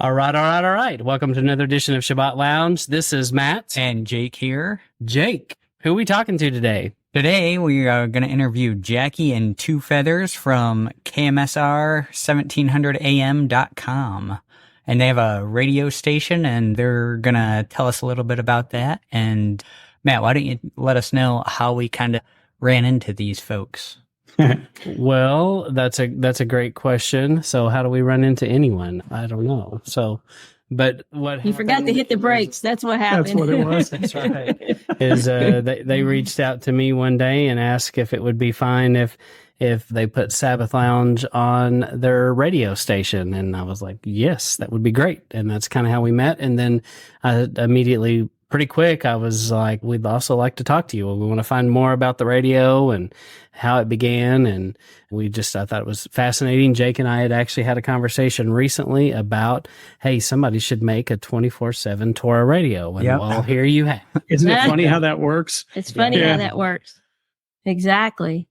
All right. Welcome to another edition of Shabbat Lounge. This is Matt. And Jake here. Jake, who are we talking to today? Today, we are going to interview Jackie and Two Feathers from KMSR 1700am.com. And they have a radio station, and they're going to tell us a little bit about that. And Matt, why don't you let us know how we kind of ran into these folks? Well, that's a great question. So how do we run into anyone? I don't know. So, but what you forgot to hit the brakes. That's what happened. That's what it was. That's right. Is they reached out to me one day and asked if it would be fine if they put Sabbath Lounge on their radio station, and I was like, yes, that would be great. And that's kind of how we met. And then I immediately, pretty quick, I was like, we'd also like to talk to you. We want to find more about the radio and how it began. And I thought it was fascinating. Jake and I had actually had a conversation recently about, hey, somebody should make a 24/7 Torah radio. And well, here you have. Isn't it funny how that works? It's funny how that works. Exactly.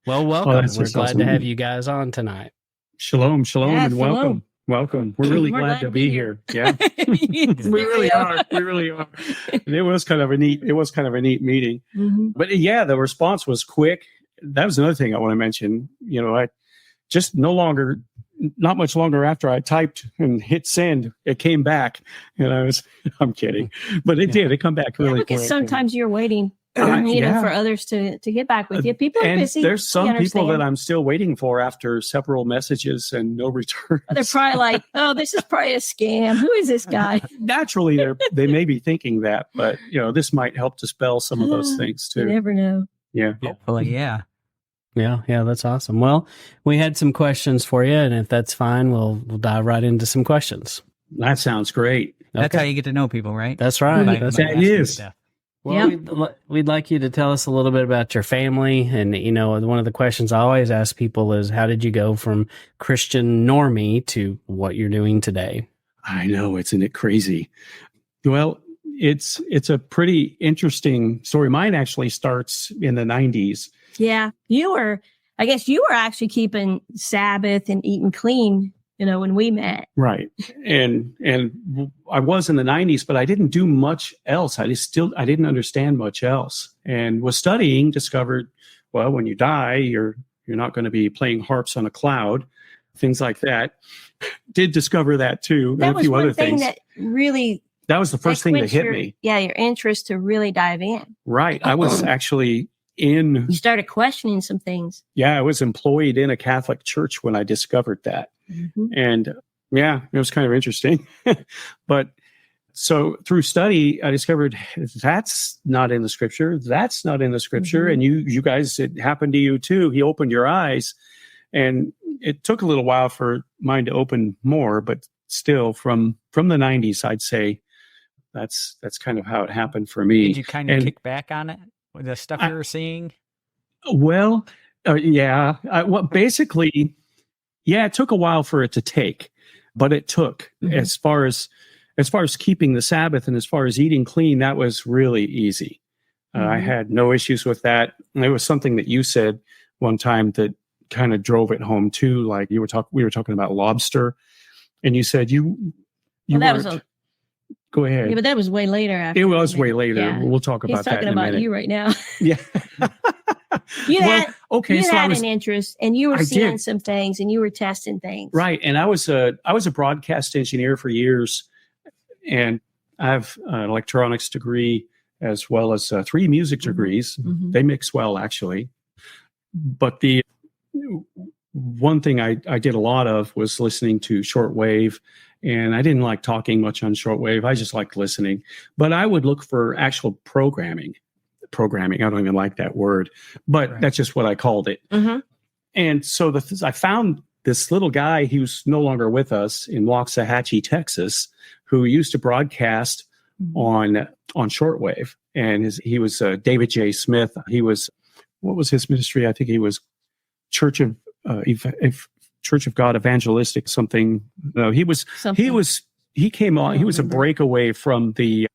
Well, welcome. We're glad to have you guys on tonight. Shalom, Yeah, and welcome. Welcome. We're really glad to be here. Yeah. We really are. And it was kind of a neat meeting. Mm-hmm. But yeah, the response was quick. That was another thing I want to mention. You know, I just not much longer after I typed and hit send, it came back. And I'm kidding. But it did. It come back really quick. Sometimes you're waiting. For others to get back with you. People are busy. There's some people that I'm still waiting for after several messages and no return. They're probably like, oh, this is probably a scam. Who is this guy? Naturally, they may be thinking that, but this might help dispel some of those things too. You never know. Yeah. Hopefully, yeah. Yeah, that's awesome. Well, we had some questions for you, and if that's fine, we'll dive right into some questions. That sounds great. That's how you get to know people, right? That's right. That is. Well, we'd like you to tell us a little bit about your family. And, one of the questions I always ask people is, how did you go from Christian normie to what you're doing today? I know, isn't it crazy? Well, it's a pretty interesting story. Mine actually starts in the 90s. Yeah. I guess you were actually keeping Sabbath and eating clean, when we met. Right. And I was in the 90s, but I didn't do much else. I didn't understand much else, and was studying, discovered, well, when you die, you're not going to be playing harps on a cloud, things like that. Did discover that too. That and a few other things. That was the first thing that hit me. Yeah. Your interest to really dive in. Right. I was actually you started questioning some things. Yeah. I was employed in a Catholic church when I discovered that. Mm-hmm. And it was kind of interesting. But so through study, I discovered that's not in the scripture. That's not in the scripture. Mm-hmm. And you guys, it happened to you too. He opened your eyes, and it took a little while for mine to open more, but still from the 90s, I'd say that's kind of how it happened for me. Did you kind of kick back on it with the stuff you were seeing? Well, yeah. Basically, yeah, it took a while for it to take, but it took. Mm-hmm. As far as keeping the Sabbath and as far as eating clean, that was really easy. I had no issues with that. And it was something that you said one time that kind of drove it home too. Like we were talking about lobster, and you said go ahead. Yeah, but that was way later. It was way later. Yeah. We'll talk about that in a minute. He's talking about you right now. Yeah. You had an interest, and you were seeing some things, and you were testing things. Right. And I was a broadcast engineer for years, and I have an electronics degree as well as 3 music degrees. Mm-hmm. They mix well, actually. But the one thing I did a lot of was listening to shortwave, and I didn't like talking much on shortwave. I just liked listening. But I would look for actual programming. I don't even like that word, but That's just what I called it. Mm-hmm. And so I found this little guy, he was no longer with us, in Waxahachie, Texas, who used to broadcast on shortwave. And he was David J. Smith. He was, what was his ministry? I think he was Church of God Evangelistic something. No, he came on. He was a breakaway from the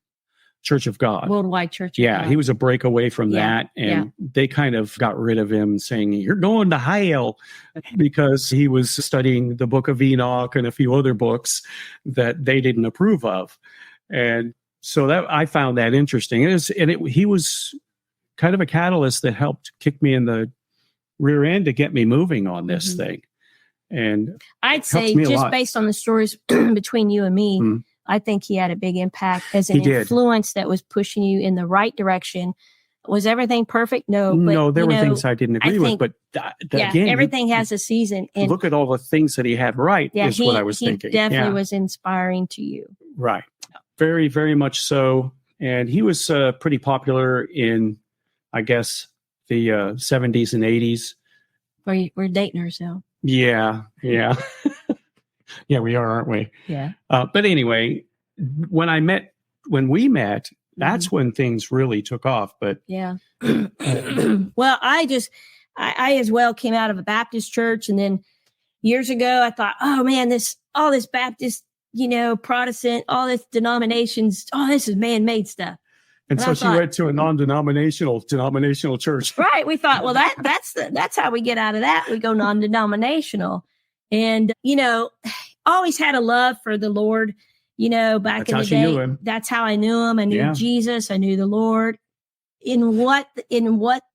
Church of God. Worldwide Church of Yeah, God. he was a break away from Yeah, that. And they kind of got rid of him saying, you're going to hell, because he was studying the book of Enoch and a few other books that they didn't approve of. And so that I found that interesting. He was kind of a catalyst that helped kick me in the rear end to get me moving on this thing. And I'd say just based on the stories between you and me, I think he had a big impact as an influence that was pushing you in the right direction. Was everything perfect? No. But, no, there were things I didn't agree with. But again, everything has a season. And look at all the things that he had right is what I was thinking. He definitely was inspiring to you. Right. Very, very much so. And he was pretty popular in, I guess, the 70s and 80s. We're dating ourselves. Yeah. Yeah, we are, aren't we? Yeah. But anyway, when we met, that's when things really took off. But yeah. Well, I as well came out of a Baptist church. And then years ago, I thought, oh man, all this Baptist, Protestant, all this denominations, this is man-made stuff. And so she went to a denominational church. Right. We thought, well, that's how we get out of that. We go non-denominational. And, always had a love for the Lord, back in the day. That's how I knew him. I knew Jesus. I knew the Lord in what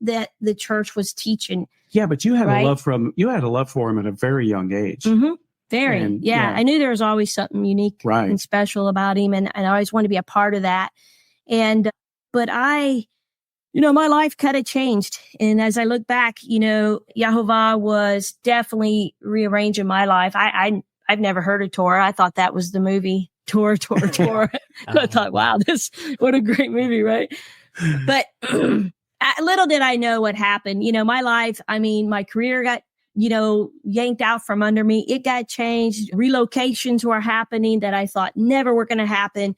that the church was teaching. Yeah. But you had a love for him at a very young age. Mm-hmm. Very. I knew there was always something unique and special about him. And I always wanted to be a part of that. And, but my life kind of changed. And as I look back, Yehovah was definitely rearranging my life. I've never heard of Torah. I thought that was the movie Torah. I thought, wow, what a great movie, right? But little did I know what happened. My life, my career got, yanked out from under me. It got changed. Relocations were happening that I thought never were going to happen.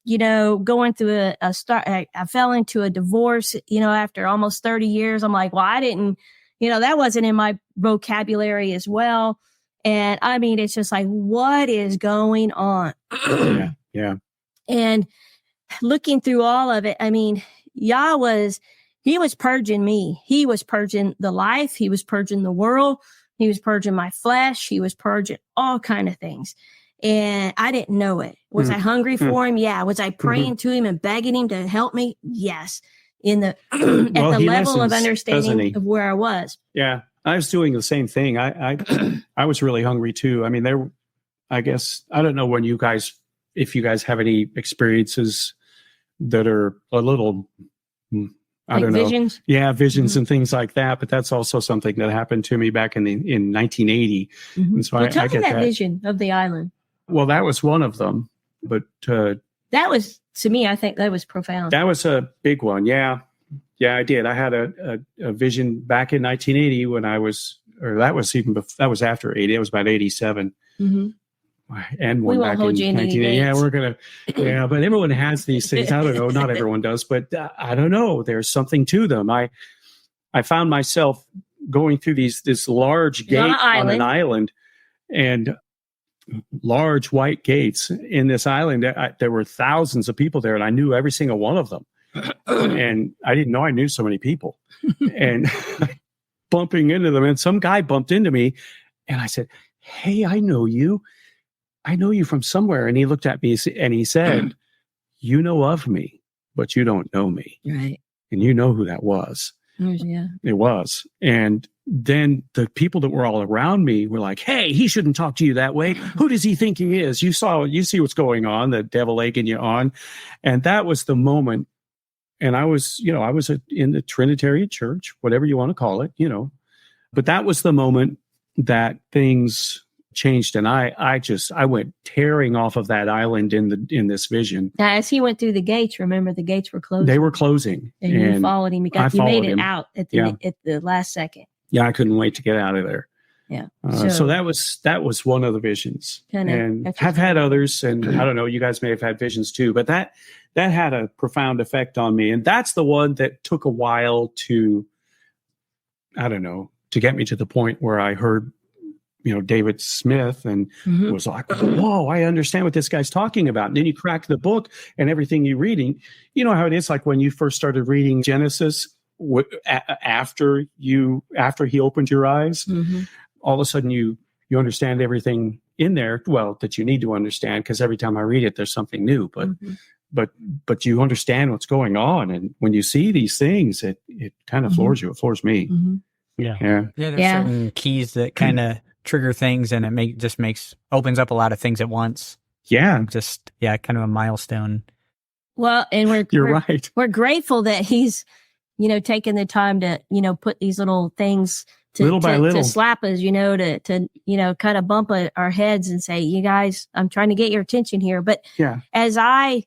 Going through I fell into a divorce, after almost 30 years. I'm like, well, I didn't, that wasn't in my vocabulary as well. And it's just like, what is going on? Yeah. And looking through all of it, he was purging me. He was purging the life. He was purging the world. He was purging my flesh. He was purging all kind of things. And I didn't know it. Was I hungry for him? Yeah. Was I praying to him and begging him to help me? Yes. At the level of understanding of where I was. Yeah. I was doing the same thing. I was really hungry too. I guess, I don't know if you guys have any experiences that are a little, I don't know. Visions? Yeah, visions and things like that. But that's also something that happened to me back in 1980. And so tell me that vision of the island. Well, that was one of them, but that was, to me, I think that was profound. That was a big one. Yeah, I did. I had a vision back in 1980 when that was after 80. It was about 87. And one back in 1980. Yeah, we're gonna. Yeah, but everyone has these things. I don't know. Not everyone does, but I don't know. There's something to them. I found myself going through this large gate on an island, and large white gates in this island. There were thousands of people there, and I knew every single one of them. And I didn't know I knew so many people. And bumping into them, and some guy bumped into me, and I said, "Hey, I know you from somewhere." And he looked at me and he said, "You know of me, but you don't know me." Right. And you know who that was. Yeah. It was. And then the people that were all around me were like, "Hey, he shouldn't talk to you that way. Who does he think he is? You see what's going on, the devil egging you on." And that was the moment. And I was in the Trinitarian church, whatever you want to call it, but that was the moment that things changed. And I went tearing off of that island in this vision. Now, as he went through the gates, remember the gates were closing. They were closing. And you followed him. You made it out at the last second. Yeah, I couldn't wait to get out of there. Yeah. So that was one of the visions. And I've had others, and I don't know, you guys may have had visions too, but that had a profound effect on me. And that's the one that took a while to get me to the point where I heard David Smith, and was like, whoa, I understand what this guy's talking about. And then you crack the book and everything you're reading, you know how it is, like when you first started reading Genesis, after he opened your eyes, all of a sudden you understand everything in there, well, that you need to understand, because every time I read it, there's something new, but you understand what's going on. And when you see these things, it kind of floors you. It floors me. Yeah. There's certain keys that kind of trigger things, and it opens up a lot of things at once. Yeah. Kind of a milestone. Well, and you're right. We're grateful that he's, taking the time to, put these little things little by little to slap us, to kind of bump our heads and say, you guys, I'm trying to get your attention here. But as my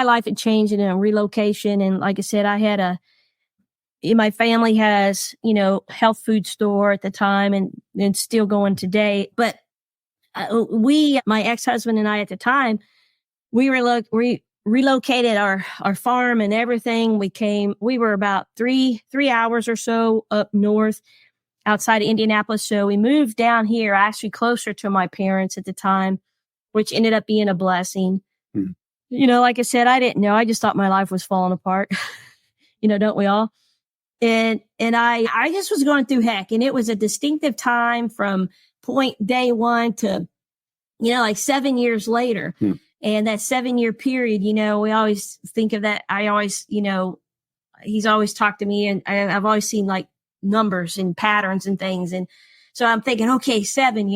life had changed in a relocation, and like I said, my family has, health food store at the time and still going today. But my ex-husband and I at the time, we relocated our farm and everything. We were about three hours or so up north outside of Indianapolis. So we moved down here, actually closer to my parents at the time, which ended up being a blessing. Like I said, I didn't know. I just thought my life was falling apart. Don't we all? And I just was going through heck. And it was a distinctive time from day one to, like 7 years later. And that 7-year period, we always think of that. I always, he's always talked to me, and I've always seen like numbers and patterns and things. And so I'm thinking, okay, 7,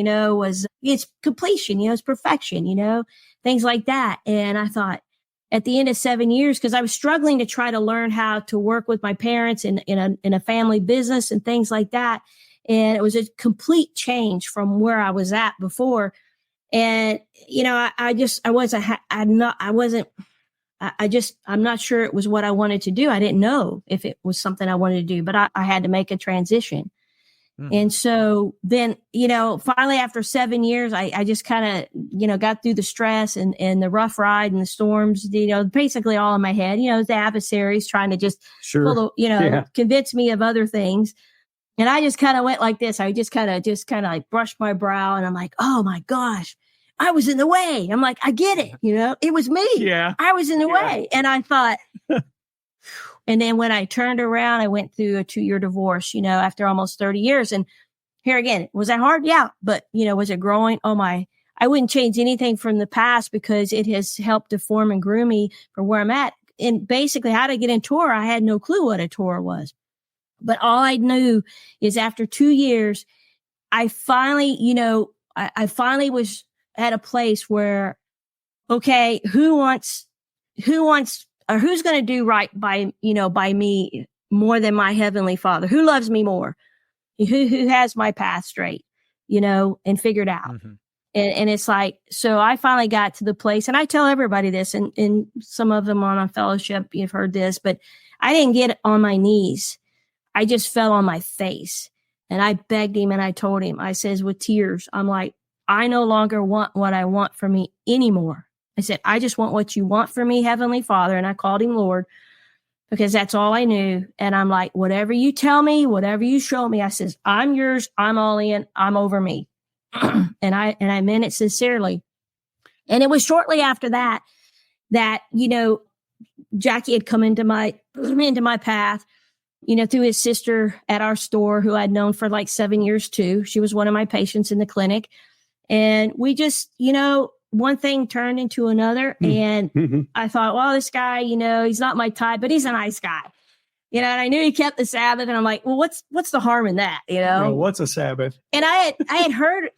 it's completion, it's perfection, things like that. And I thought, at the end of 7 years, because I was struggling to try to learn how to work with my parents in a family business and things like that. And it was a complete change from where I was at before. And, I'm not sure it was what I wanted to do. I didn't know if it was something I wanted to do, but I had to make a transition. And so then, finally after 7 years, I just kind of, got through the stress and the rough ride and the storms, basically all in my head, the adversaries trying to just, convince me of other things. And I just kind of went like this. I just kind of like brushed my brow, and I'm like, oh my gosh, I was in the way. I'm like, I get it. It was me. Yeah. I was in the way. And I thought, and then when I turned around, I went through a 2-year divorce, after almost 30 years. And here again, was that hard? Yeah. But, was it growing? Oh my, I wouldn't change anything from the past, because it has helped to form and groom me for where I'm at. And basically how to get in Torah, I had no clue what a Torah was. But all I knew is after 2 years, I finally, I finally was at a place where, okay, who's going to do right by me more than my heavenly Father? Who loves me more? Who has my path straight, and figured out. And it's like, so I finally got to the place, and I tell everybody this, and some of them on our fellowship, you've heard this, but I didn't get on my knees. I just fell on my face, and I begged him, and I told him, I says with tears, I'm like, I no longer want what I want for me anymore. I said, I just want what you want for me, Heavenly Father. And I called him Lord, because that's all I knew. And I'm like, whatever you tell me, whatever you show me, I says, I'm yours. I'm all in. I'm over me. and I meant it sincerely. And it was shortly after that, Jackie had come into my path, through his sister at our store, who I'd known for like 7 years too. She was one of my patients in the clinic. And we just, one thing turned into another. And I thought, well, this guy, he's not my type, but he's a nice guy. And I knew he kept the Sabbath. And I'm like, well, what's the harm in that? Well, what's a Sabbath? And I had heard,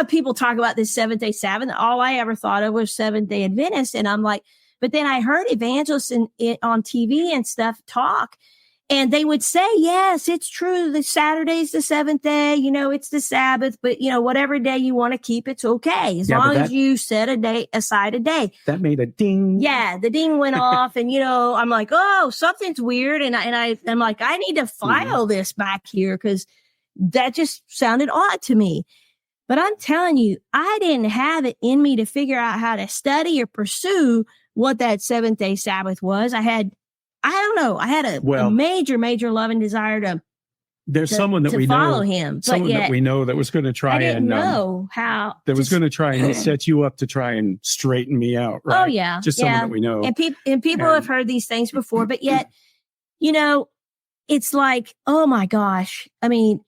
people talk about this 7-day Sabbath. All I ever thought of was Seventh-day Adventist. And I'm like, but then I heard evangelists on TV and stuff talk. And they would say, yes, it's true. The Saturday's the seventh day, it's the Sabbath, but whatever day you want to keep, it's okay. As long as you set aside a day. That made a ding. Yeah. The ding went off, and, I'm like, oh, something's weird. And I'm like, I need to file this back here, because that just sounded odd to me. But I'm telling you, I didn't have it in me to figure out how to study or pursue what that 7th-day Sabbath was. I had a major, major love and desire to there's someone that we follow know, him. Someone that we know that was going to try was going to try and set you up to try and straighten me out. Right? Oh yeah, just someone that we know. And people have heard these things before, but yet, it's like, oh my gosh. I mean,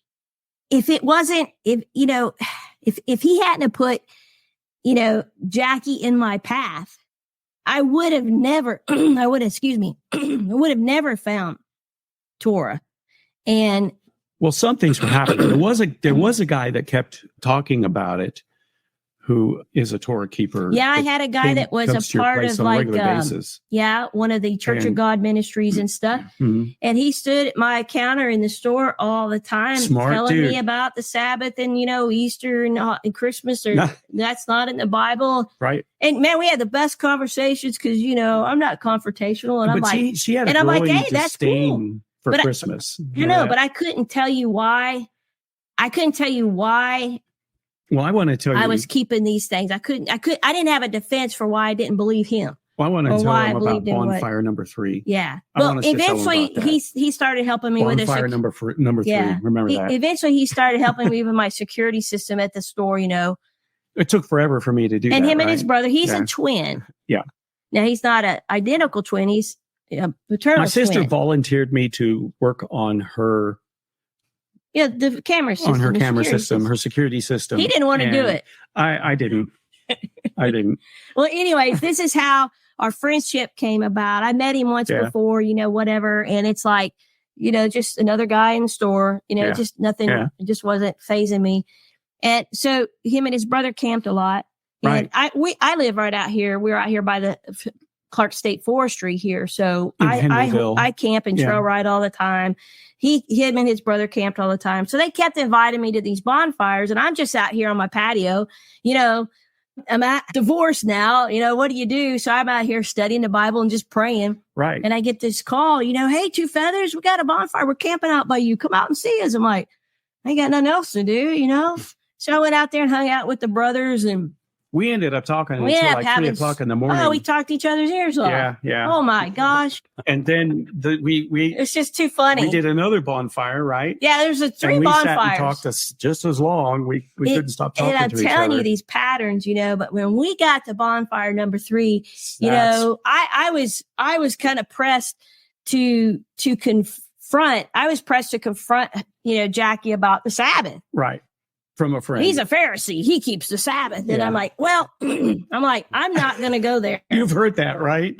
if it wasn't, if he hadn't have put, Jackie in my path, I would have never found Torah. And well, some things were happening. There was a guy that kept talking about it, who is a Torah keeper. Yeah, I had a guy that was a part of one of the Church of God ministries and stuff. Mm-hmm. And he stood at my counter in the store all the time, telling me about the Sabbath and, Easter and Christmas, that's not in the Bible. Right. And man, we had the best conversations because, I'm not confrontational. And but I'm like, she had a growing disdain for Christmas. But I couldn't tell you why. Well, I want to tell you, I was keeping these things. I didn't have a defense for why I didn't believe him. Well, I want to tell him about bonfire number 3. Yeah. Well, eventually he started helping me with bonfire number 3. Remember that. Eventually he started helping me with my security system at the store, It took forever for me to do that. And him and his brother, he's a twin. Yeah. Now he's not an identical twin. He's a paternal twin. My sister volunteered me to work on her the camera system. On her camera system, her security system. He didn't want to do it. I didn't. I didn't. Well, anyways, this is how our friendship came about. I met him once before, whatever. And it's like, just another guy in the store, just nothing, it just wasn't fazing me. And so him and his brother camped a lot. And I live right out here. We're out here by the Clark State Forestry here. So I camp and trail ride all the time. Him and his brother camped all the time. So they kept inviting me to these bonfires, and I'm just out here on my patio. I'm divorced now. What do you do? So I'm out here studying the Bible and just praying. Right. And I get this call, hey, Two Feathers, we got a bonfire. We're camping out by you. Come out and see us. I'm like, I ain't got nothing else to do, So I went out there and hung out with the brothers, and we ended up talking until like 3 o'clock in the morning. Oh, we talked each other's ears off. Yeah. Oh my gosh. And then we it's just too funny. We did another bonfire, right? Yeah, there's 3 bonfires. We sat and talked just as long. We couldn't stop talking to each other. And I'm telling you these patterns, but when we got to bonfire number 3, I was kind of pressed to confront. I was pressed to confront, Jackie about the Sabbath. Right. From a friend. He's a Pharisee. He keeps the Sabbath. And I'm like, well, I'm not going to go there. You've heard that, right?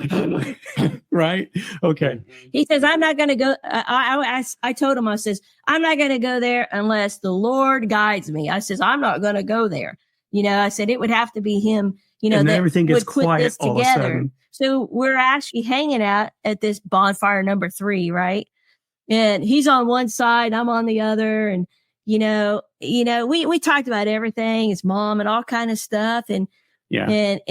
Right? Okay. He says, I'm not going to go. I told him, I says, I'm not going to go there unless the Lord guides me. I says, I'm not going to go there. I said, it would have to be him, and that everything gets would put quiet this all together. Of a sudden. So we're actually hanging out at this bonfire number 3, right? And he's on one side, I'm on the other. And, we talked about everything, his mom and all kind of stuff. And man,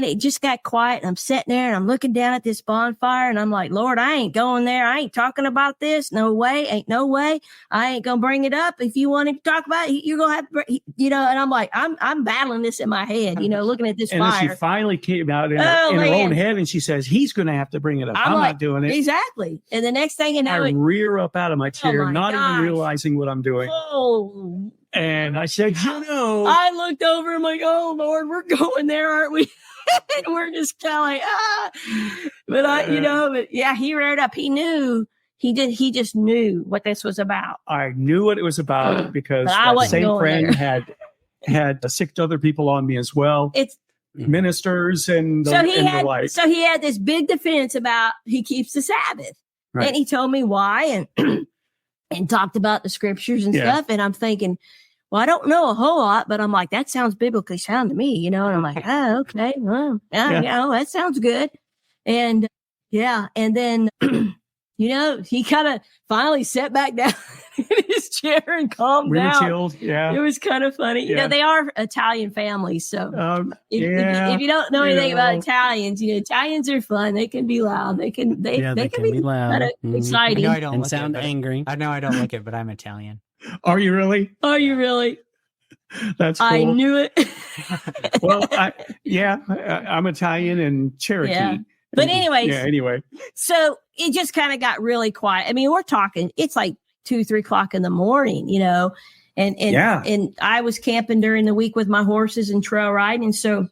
it just got quiet. And I'm sitting there and I'm looking down at this bonfire and I'm like, Lord, I ain't going there. I ain't talking about this. No way. Ain't no way. I ain't going to bring it up. If you want to talk about it, you're going to have to, and I'm like, I'm battling this in my head, looking at this and fire. And she finally came out in her own head and she says, he's going to have to bring it up. I'm not doing it. Exactly. And the next thing you know, I rear up out of my chair, not even realizing what I'm doing. Oh, and I said, I looked over and I'm like, oh Lord, we're going there, aren't we? And we're just kind of like, But he reared up. He knew. He just knew what this was about. I knew what it was about because that same friend had sicked other people on me as well. It's ministers and the like. So he had this big defense about he keeps the Sabbath. Right. And he told me why and talked about the scriptures and stuff. And I'm thinking, well, I don't know a whole lot, but I'm like, that sounds biblically sound to me, and I'm like, oh, okay. Well, that sounds good. And and then, he kind of finally sat back down in his chair and calmed down. Chilled. Yeah. It was kind of funny. Yeah. They are Italian families. So if you don't know anything about Italians, Italians are fun. They can be loud. They can be loud. Kind of exciting. I don't and sound angry. I know I don't like it, but I'm Italian. Are you really? That's cool. I knew it. Well, I'm Italian and Cherokee. Yeah. But anyway. So it just kind of got really quiet. I mean, we're talking, it's like 2-3 o'clock in the morning, and I was camping during the week with my horses and trail riding. And so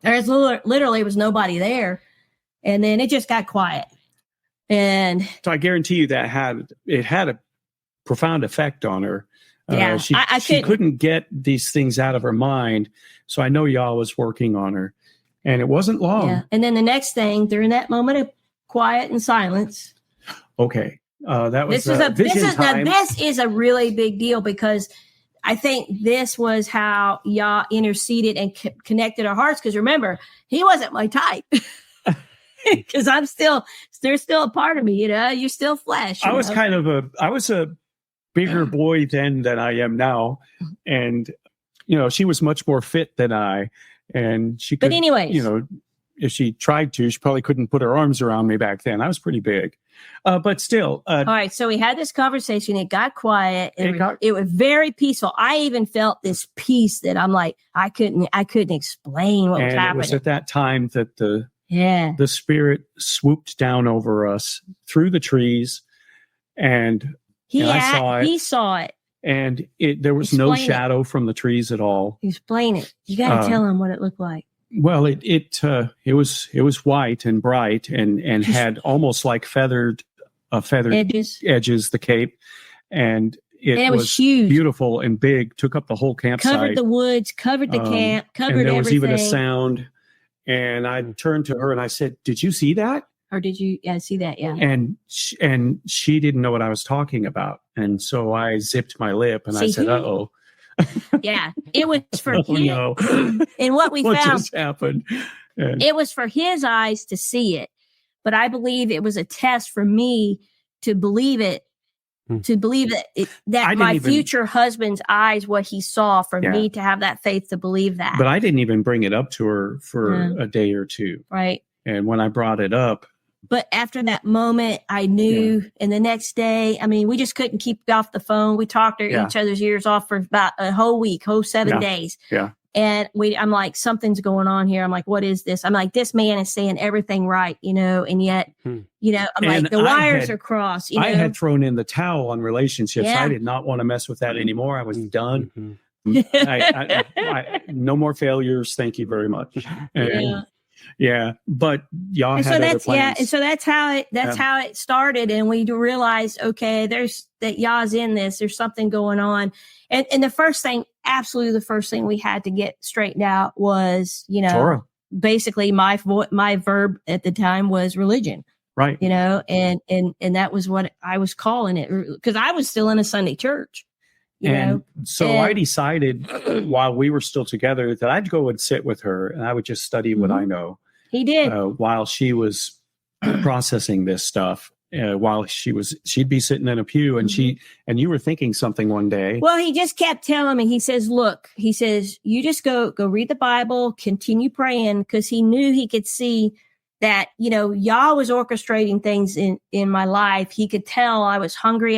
there's literally was nobody there. And then it just got quiet. And so I guarantee you that had a profound effect on her. Yeah, she couldn't get these things out of her mind. So I know y'all was working on her, and it wasn't long. Yeah. And then the next thing, during that moment of quiet and silence. Okay. That was this is a really big deal, because I think this was how y'all interceded and connected our hearts. Because remember, he wasn't my type. Because there's still a part of me, you're still flesh. I was a bigger boy then than I am now. And, she was much more fit than I. And she could, but anyways, if she tried to, she probably couldn't put her arms around me back then. I was pretty big. But still. All right. So we had this conversation. It got quiet. It was very peaceful. I even felt this peace that I'm like, I couldn't explain what was happening. It was at that time that the Spirit swooped down over us through the trees, and I saw it. He saw it. And there was no shadow from the trees at all. Explain it. You got to tell him what it looked like. Well, it was white and bright and had almost like feathered edges, the cape, and it was huge, beautiful and big. Took up the whole campsite, covered the woods, covered the camp, covered and there everything. was even a sound. And I turned to her and I said, "Did you see that?" Or did you see that? Yeah. And she didn't know what I was talking about, and so I zipped my lip and I said, "Uh-oh." Yeah, it was for him. No. And what found just happened. It was for his eyes to see it, but I believe it was a test for me to believe it, to believe that my future husband's eyes, what he saw, for me to have that faith to believe that. But I didn't even bring it up to her for a day or two. Right. And when I brought it up. But after that moment, I knew, and the next day, we just couldn't keep off the phone. We talked each other's ears off for about a whole week, 7 days. Yeah. And I'm like, something's going on here. I'm like, what is this? I'm like, this man is saying everything right, and yet, I'm like, the wires are crossed. I had thrown in the towel on relationships. I did not want to mess with that anymore. I was done. I no more failures. Thank you very much. And, but y'all had other plans. Yeah, and so that's how it started, and we realized, okay, there's that y'all's in this. There's something going on, and the first thing we had to get straightened out was, Torah. Basically my verb at the time was religion, right? And that was what I was calling it, because I was still in a Sunday church. I decided while we were still together that I'd go and sit with her and I would just study what I know. He did. While she was processing this stuff, while she'd be sitting in a pew and you were thinking something one day. Well, he just kept telling me, he says, you just go read the Bible, continue praying, because he knew he could see that, y'all was orchestrating things in my life. He could tell I was hungry.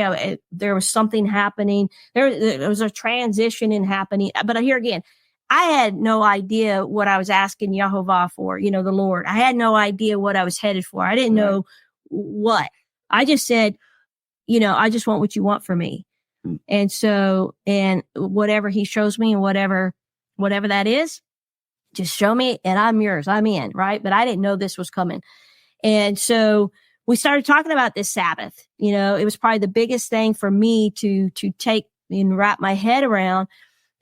There was something happening. There was a transition happening. But here again, I had no idea what I was asking Yehovah for, the Lord. I had no idea what I was headed for. I didn't know what. I just said, I just want what you want for me. And so, and whatever he shows me and whatever that is, just show me and I'm yours. I'm in, right? But I didn't know this was coming. And so we started talking about this Sabbath. It was probably the biggest thing for me to take and wrap my head around.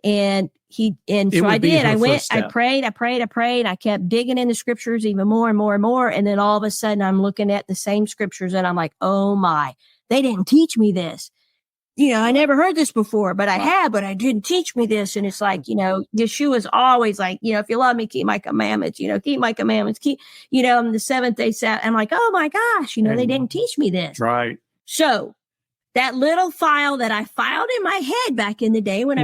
And so I did. I went, I prayed. I kept digging in the scriptures even more and more and more. And then all of a sudden I'm looking at the same scriptures and I'm like, oh my, they didn't teach me this. I never heard this before, but I had, but I didn't teach me this. And it's like, Yeshua's always like, if you love me, keep my commandments, keep my commandments, on the seventh day, I'm like, oh my gosh, they didn't teach me this. Right. So that little file that I filed in my head back in the day when I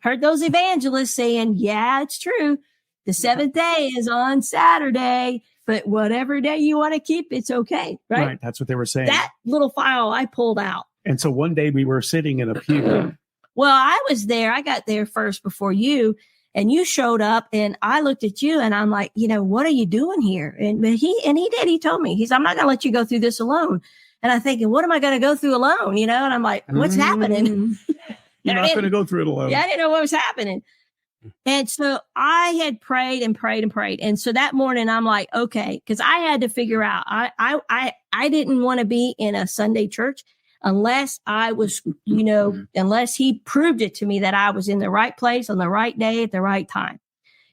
heard those evangelists saying, yeah, it's true. The seventh day is on Saturday, but whatever day you want to keep, it's okay. Right. That's what they were saying. That little file I pulled out. And so one day we were sitting in a pew. Well, I was there. I got there first before you, and you showed up, and I looked at you and I'm like, what are you doing here? And he did. He told me, I'm not going to let you go through this alone. And I'm thinking, what am I going to go through alone? And I'm like, what's happening? You're not going to go through it alone. Yeah, I didn't know what was happening. And so I had prayed and prayed and prayed. And so that morning I'm like, okay, because I had to figure out, I didn't want to be in a Sunday church unless I was, unless he proved it to me that I was in the right place on the right day at the right time,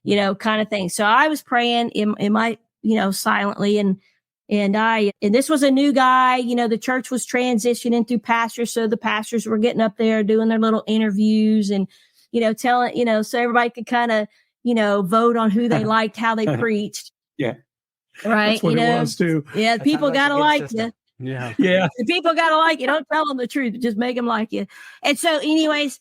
kind of thing. So I was praying in my, silently. And this was a new guy, the church was transitioning through pastors. So the pastors were getting up there doing their little interviews and, telling, so everybody could kind of, vote on who they liked, how they preached. Yeah. Right. That's what it was too. Yeah. People got to like you. Yeah. Yeah. The people got to like you. Don't tell them the truth. Just make them like you. And so anyways,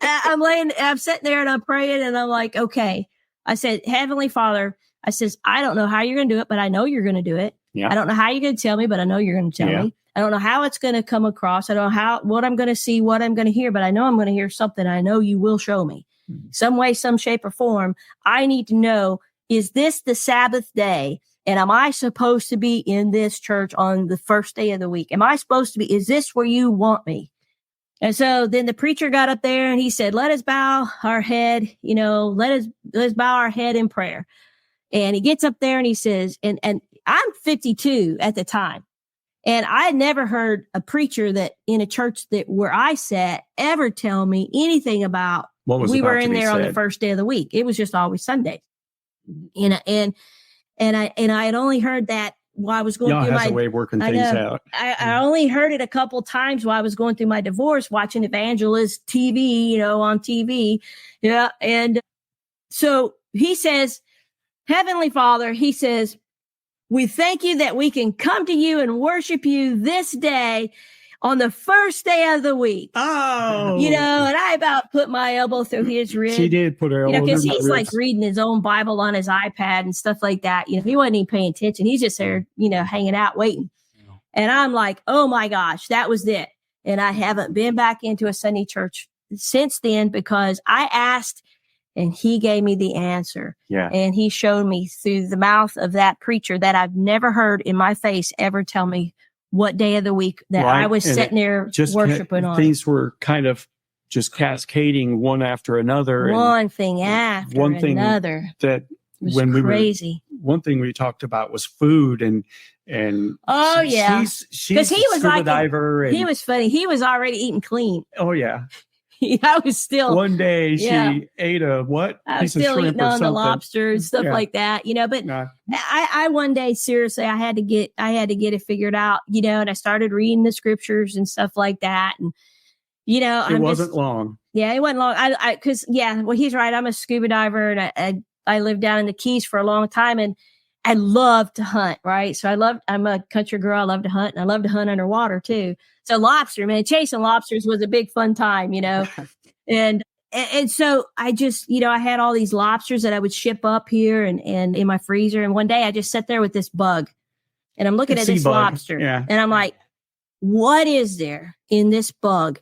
I'm sitting there and I'm praying and I'm like, okay. I said, Heavenly Father, I says, I don't know how you're going to do it, but I know you're going to do it. Yeah. I don't know how you're going to tell me, but I know you're going to tell me. I don't know how it's going to come across. I don't know what I'm going to see, what I'm going to hear, but I know I'm going to hear something. I know you will show me some way, some shape or form. I need to know, is this the Sabbath day? And am I supposed to be in this church on the first day of the week? Am I supposed to be, is this where you want me? And so then the preacher got up there and he said, let us bow our head, let's bow our head in prayer. And he gets up there and he says, and I'm 52 at the time. And I had never heard a preacher that in a church where I sat ever tell me anything about we were in there on the first day of the week. It was just always Sunday. And I had only heard that while I was going through my way of working things out. I only heard it a couple times while I was going through my divorce, watching evangelist TV, on TV. Yeah. And so he says, Heavenly Father, he says, we thank you that we can come to you and worship you this day on the first day of the week. Oh, and I about put my elbow through his rib. She did put her elbow because he's like reading his own Bible on his iPad and stuff like that. He wasn't even paying attention. He's just there, hanging out, waiting. And I'm like, oh my gosh, that was it. And I haven't been back into a Sunday church since then because I asked and he gave me the answer. Yeah. And he showed me through the mouth of that preacher that I've never heard in my face ever tell me what day of the week that I was sitting there worshiping on. Things were kind of just cascading one after another. One thing after another. That was when crazy. One thing we talked about was food and oh yeah. She's he was like diver he was funny. He was already eating clean. Oh yeah. I was still one day she ate a what? I was still eating on the lobster and stuff like that, but I one day seriously I had to get it figured out, and I started reading the scriptures and stuff like that. And it wasn't long. Yeah, it wasn't long. Well, he's right. I'm a scuba diver and I lived down in the Keys for a long time and I love to hunt, right? So I'm a country girl. I love to hunt and I love to hunt underwater too. So lobster, man, chasing lobsters was a big fun time, and so I just, I had all these lobsters that I would ship up here and in my freezer. And one day I just sat there with this bug and I'm looking at this lobster and I'm like, what is there in this bug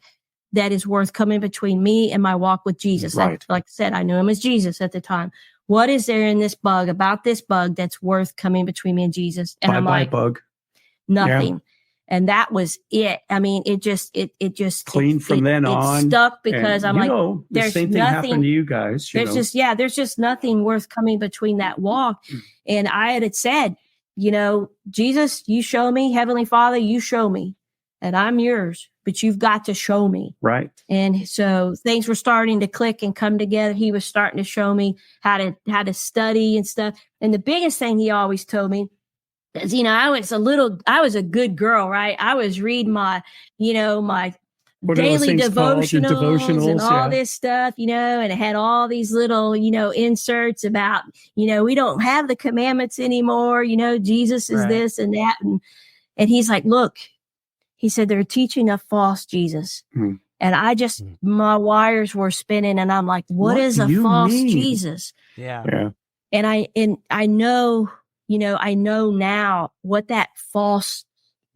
that is worth coming between me and my walk with Jesus? Right. Like I said, I knew him as Jesus at the time. What is there in this bug about this bug that's worth coming between me and Jesus? And I'm like, bug. Nothing. Yeah. And that was it. I mean, it just clean from then on. It stuck because I'm like, there's same thing happened to you guys. There's just nothing worth coming between that walk. And I had said, Jesus, you show me, Heavenly Father, you show me, and I'm yours, but you've got to show me. Right. And so things were starting to click and come together. He was starting to show me how to study and stuff. And the biggest thing he always told me, because, I was a good girl, right? I was reading my daily devotionals and all this stuff, and it had all these little, inserts about, we don't have the commandments anymore. Jesus is this and that. And he's like, look, he said, they're teaching a false Jesus. Hmm. And I just, my wires were spinning and I'm like, what is a false Jesus? Yeah. And I know, I know now what that false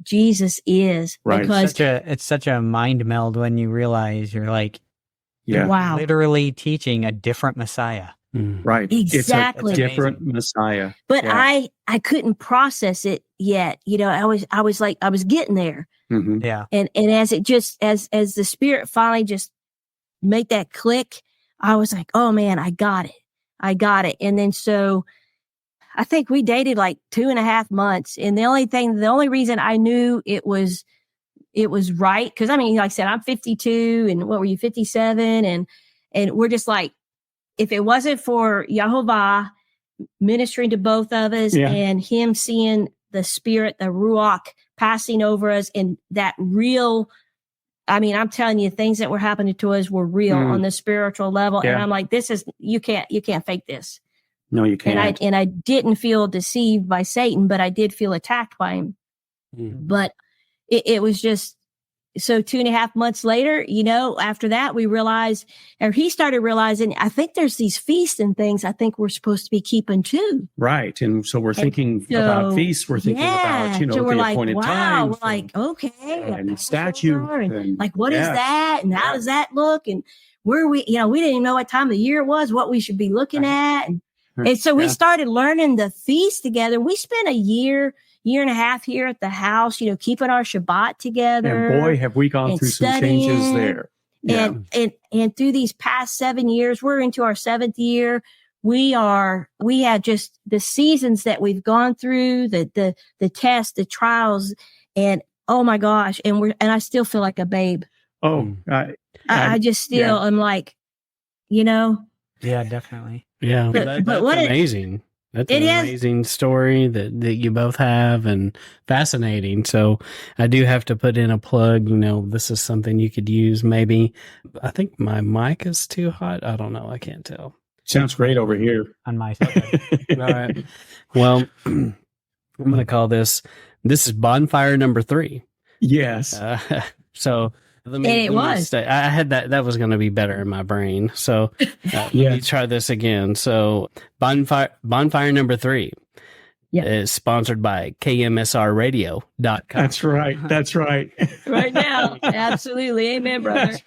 Jesus is. Right. Because it's such a mind meld when you realize you're like, wow, literally teaching a different Messiah. Right. Exactly. It's a different Messiah. But I couldn't process it yet. I was getting there. Mm-hmm. Yeah. And as it just, as the Spirit finally just make that click, I was like, oh man, I got it. And then so I think we dated like 2.5 months. And the only reason I knew it was right. Cause I mean, like I said, I'm 52 and what were you, 57? And we're just like, if it wasn't for Yahovah ministering to both of us and him seeing the Spirit, the Ruach passing over us and that real, I mean, I'm telling you, things that were happening to us were real on the spiritual level. And I'm like, this is, you can't fake this. No, you can't. And I didn't feel deceived by Satan, but I did feel attacked by him. But it was just, so 2.5 months later, you know, after that, we realized, or he started realizing, I think there's these feasts and things I think we're supposed to be keeping too. Right. And so we're thinking about feasts. We're thinking about, you know, so the like, appointed wow, times. We're like, okay. And statue. And like, what is that? And how does that look? And where we, you know, we didn't even know what time of the year it was, what we should be looking at. And so we started learning the feast together. We spent a year and a half here at the house, you know, keeping our Shabbat together. And boy, have we gone through some changes there. Yeah. And through these past 7 years, we're into our 7th year. We had just the seasons that we've gone through, the tests, the trials, and oh my gosh. And I still feel like a babe. Oh, I just still am like, you know. Yeah, definitely. Yeah. But that's amazing. That's an amazing story that you both have and fascinating. So I do have to put in a plug, you know, this is something you could use maybe. I think my mic is too hot. I don't know. I can't tell. Sounds great over here. On my side. All right. Well, I'm going to call this is bonfire number 3. Yes. So let me I had that was going to be better in my brain. So let me try this again. So bonfire number 3 is sponsored by KMSR Radio.com. That's right. Right now. Absolutely. Amen, brother.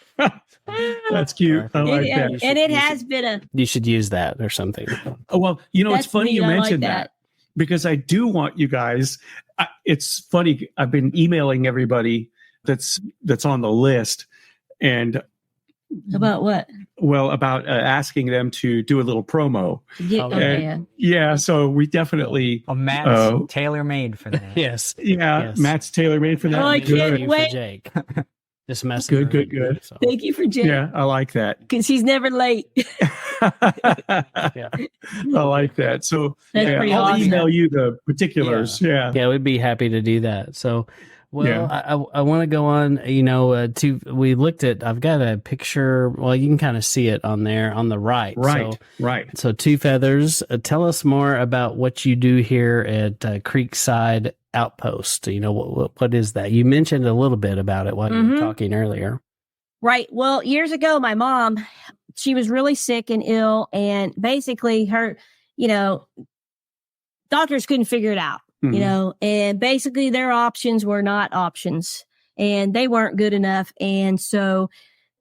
That's cute. I like that. And it has been you should use that or something. Oh, well, you know, it's funny you mentioned like that because I do want you guys. It's funny. I've been emailing everybody that's on the list, and about what? Well, about asking them to do a little promo. Yeah, so we definitely. Matt's tailor made for that. Yes. Matt's tailor made for that. Oh, I can't wait. Jake. Just mess. Good. So. Thank you for Jake. Yeah, I like that because he's never late. I like that. So I'll awesome. email you the particulars. Yeah, we'd be happy to do that. So. Well, I want to go on, you know, we looked at, I've got a picture. Well, you can kind of see it on there on the right. Right. So 2 Feathers, tell us more about what you do here at Creekside Outpost. You know, what is that? You mentioned a little bit about it while you were talking earlier. Right. Well, years ago, my mom, she was really sick and ill, and basically her, you know, doctors couldn't figure it out. Mm-hmm. You know, and basically their options were not options and they weren't good enough. And so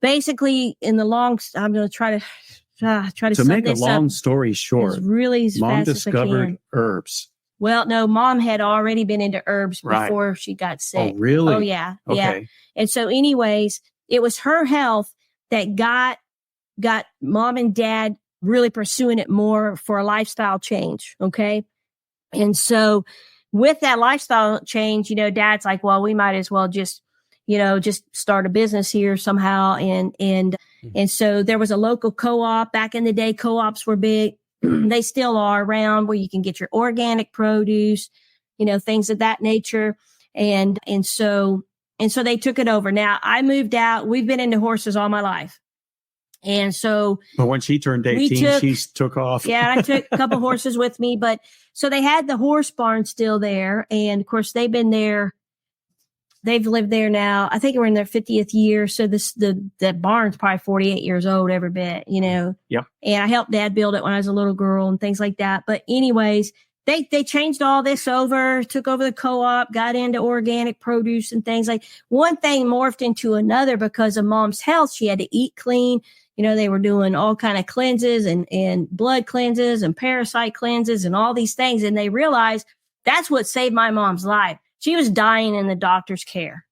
basically I'm going to try to make a long story short. Really as Mom fast discovered as I can. herbs. Well, no, Mom had already been into herbs before she got sick. Oh, really? Oh, yeah. Okay. Yeah. And so anyways, it was her health that got Mom and Dad really pursuing it more for a lifestyle change. Okay. And so with that lifestyle change, you know, Dad's like, well, we might as well just start a business here somehow. And so there was a local co-op back in the day. Co-ops were big. They still are around where you can get your organic produce, you know, things of that nature. And so they took it over. Now I moved out. We've been into horses all my life. And so, but when she turned 18, she took off. Yeah, I took a couple horses with me, but so they had the horse barn still there. And of course they've been there. They've lived there now. I think we're in their 50th year. So that barn's probably 48 years old, every bit, you know? Yep. And I helped Dad build it when I was a little girl and things like that. But anyways, they changed all this over, took over the co-op, got into organic produce and things like one thing morphed into another because of Mom's health. She had to eat clean. You know, they were doing all kind of cleanses and blood cleanses and parasite cleanses and all these things. And they realized that's what saved my mom's life. She was dying in the doctor's care.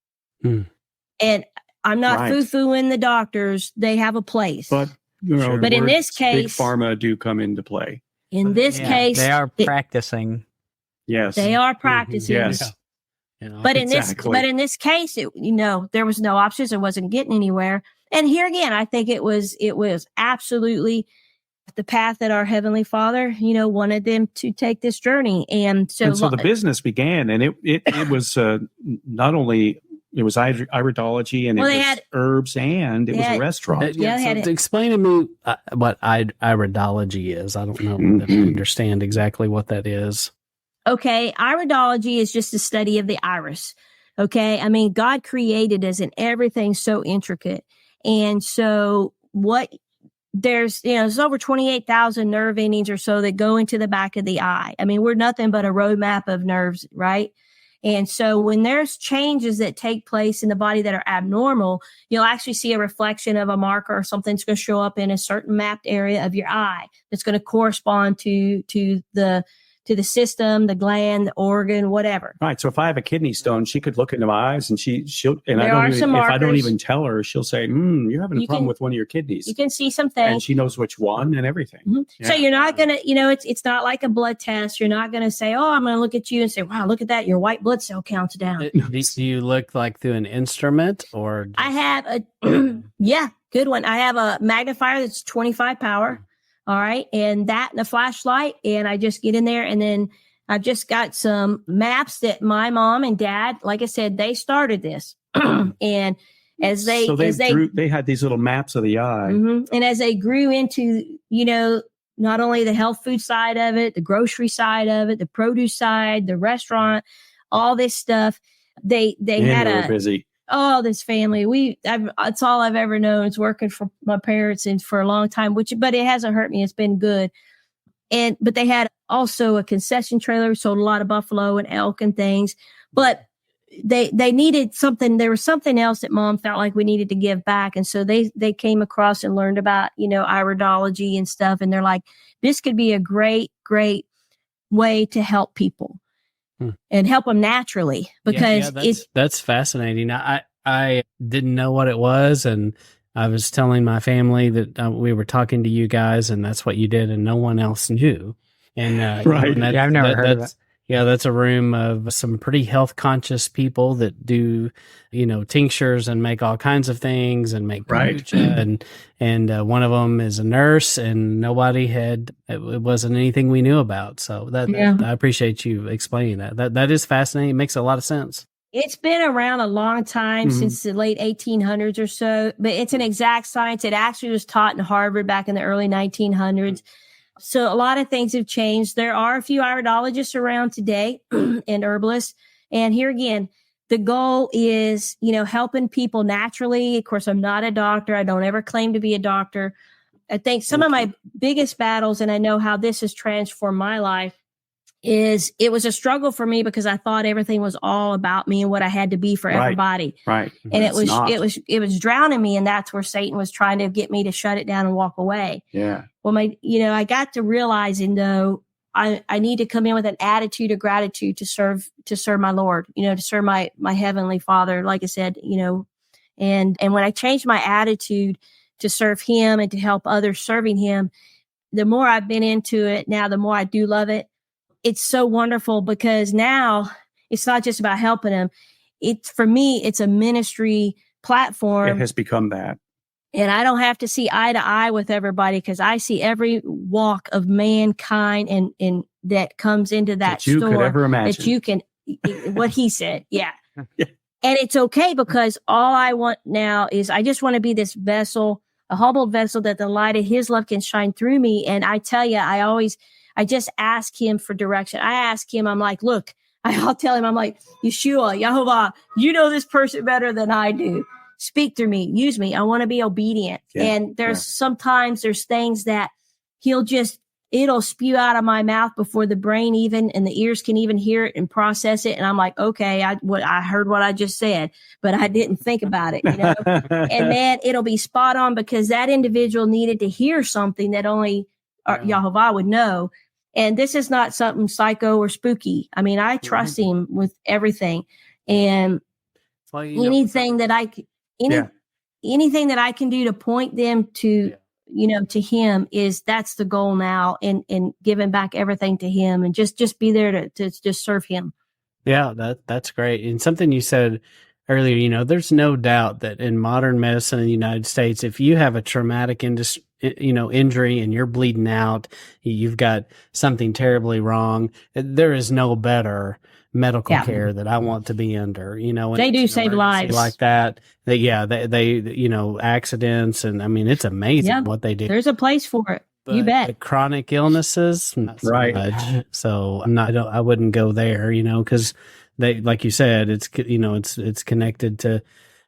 And I'm not foo-fooing the doctors. They have a place. But, but in this case, big pharma do come into play. In this case, they are practicing. Yes. They are practicing. Yes. But in this case, there was no options. It wasn't getting anywhere. And here again, I think it was absolutely the path that our Heavenly Father, wanted them to take this journey. And so the business began, and it was not only, it was iridology, and it was herbs, and it was a restaurant. So explain to me what iridology is. I don't know if I understand exactly what that is. Okay, iridology is just the study of the iris. Okay, I mean, God created us and everything's so intricate. And so there's over 28,000 nerve endings or so that go into the back of the eye. I mean, we're nothing but a roadmap of nerves, right? And so when there's changes that take place in the body that are abnormal, you'll actually see a reflection of a marker or something that's going to show up in a certain mapped area of your eye that's going to correspond to the system, the gland, the organ, whatever. Right. So if I have a kidney stone, she could look into my eyes, and she'll if I don't even tell her, she'll say, "You're having a problem with one of your kidneys." You can see some things, and she knows which one and everything. Mm-hmm. Yeah. So you're not gonna, it's not like a blood test. You're not gonna say, "Oh, I'm gonna look at you and say, wow, look at that, your white blood cell count's down." Do you look like through an instrument or? I have a good one. I have a magnifier that's 25 power. All right. And that and a flashlight. And I just get in there. And then I've just got some maps that my mom and dad, like I said, they started this. And as they had these little maps of the eye. Mm-hmm. And as they grew into, not only the health food side of it, the grocery side of it, the produce side, the restaurant, all this stuff, they were busy. Oh, this family, it's all I've ever known is working for my parents and for a long time, but it hasn't hurt me. It's been good. But they had also a concession trailer, sold a lot of buffalo and elk and things, but they needed something. There was something else that Mom felt like we needed to give back. And so they came across and learned about, iridology and stuff. And they're like, this could be a great, great way to help people. And help them naturally, because that's fascinating. I didn't know what it was, and I was telling my family that we were talking to you guys, and that's what you did, and no one else knew. And right, I've never heard of it. Yeah, that's a room of some pretty health conscious people that do, tinctures and make all kinds of things and make kombucha. And one of them is a nurse, and it wasn't anything we knew about. So I appreciate you explaining that. That is fascinating. It makes a lot of sense. It's been around a long time, since the late 1800s or so, but it's an exact science. It actually was taught in Harvard back in the early 1900s. So a lot of things have changed. There are a few iridologists around today and herbalists. And here again, the goal is, helping people naturally. Of course, I'm not a doctor. I don't ever claim to be a doctor. I think some of my biggest battles, and I know how this has transformed my life, is it was a struggle for me because I thought everything was all about me and what I had to be for everybody. Right. And it was drowning me. And that's where Satan was trying to get me to shut it down and walk away. Yeah. Well, I got to realizing though, I need to come in with an attitude of gratitude to serve my Lord, to serve my Heavenly Father, like I said, and when I changed my attitude to serve Him and to help others serving Him, the more I've been into it now, the more I do love it. It's so wonderful because now it's not just about helping them. For me, it's a ministry platform. It has become that. And I don't have to see eye to eye with everybody because I see every walk of mankind and that comes into that store. That you could ever imagine. That you can, what he said. Yeah. And it's okay because all I want now is I just want to be this vessel, a humble vessel that the light of His love can shine through me. And I tell you, I just ask Him for direction. I ask Him, I'm like, look, I'll tell Him, I'm like, Yeshua, Yehovah, you know this person better than I do. Speak through me, use me. I want to be obedient. Yeah, and sometimes there's things that it'll spew out of my mouth before the brain and the ears can even hear it and process it. And I'm like, okay, I heard what I just said, but I didn't think about it, and then it'll be spot on because that individual needed to hear something that only Yehovah would know. And this is not something psycho or spooky. I mean, I trust Him with everything. And Well, anything that I anything that I can do to point them to, to him that's the goal now, and giving back everything to him, and just be there to just serve him. Yeah, that's great. And something you said earlier, there's no doubt that in modern medicine in the United States, if you have a traumatic injury and you're bleeding out, you've got something terribly wrong, there is no better medical care that I want to be under, they do save lives like that. They accidents. And I mean, it's amazing what they do. There's a place for it. But you bet. The chronic illnesses, not so much. So I wouldn't go there, because they, like you said, it's connected to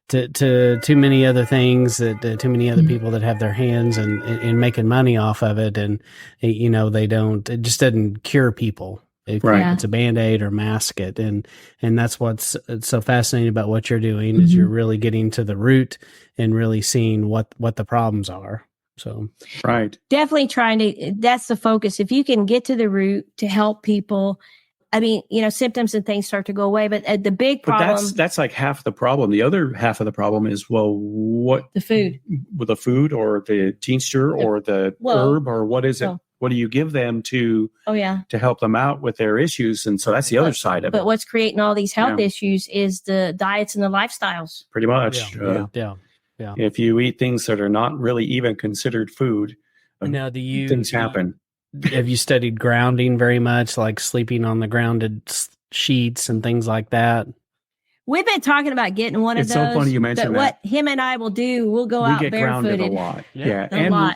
too many other things, that too many other people that have their hands in making money off of it. And, it just doesn't cure people. It's a Band-Aid or mask it. And that's what's so fascinating about what you're doing is you're really getting to the root and really seeing what the problems are. So, definitely that's the focus. If you can get to the root to help people, I mean, symptoms and things start to go away, but the big problem. But that's like half the problem. The other half of the problem is, what the food, with the food or the tincture or the herb, or what is it? What do you give them to help them out with their issues? And so that's the other side of it. But what's creating all these health issues is the diets and the lifestyles. Pretty much. Yeah. If you eat things that are not really even considered food, things happen. Have you studied grounding very much, like sleeping on the grounded sheets and things like that? We've been talking about getting one of those. It's so funny you mentioned that. What him and I will do, we'll go out barefooted. We get grounded a lot. Yeah. A lot.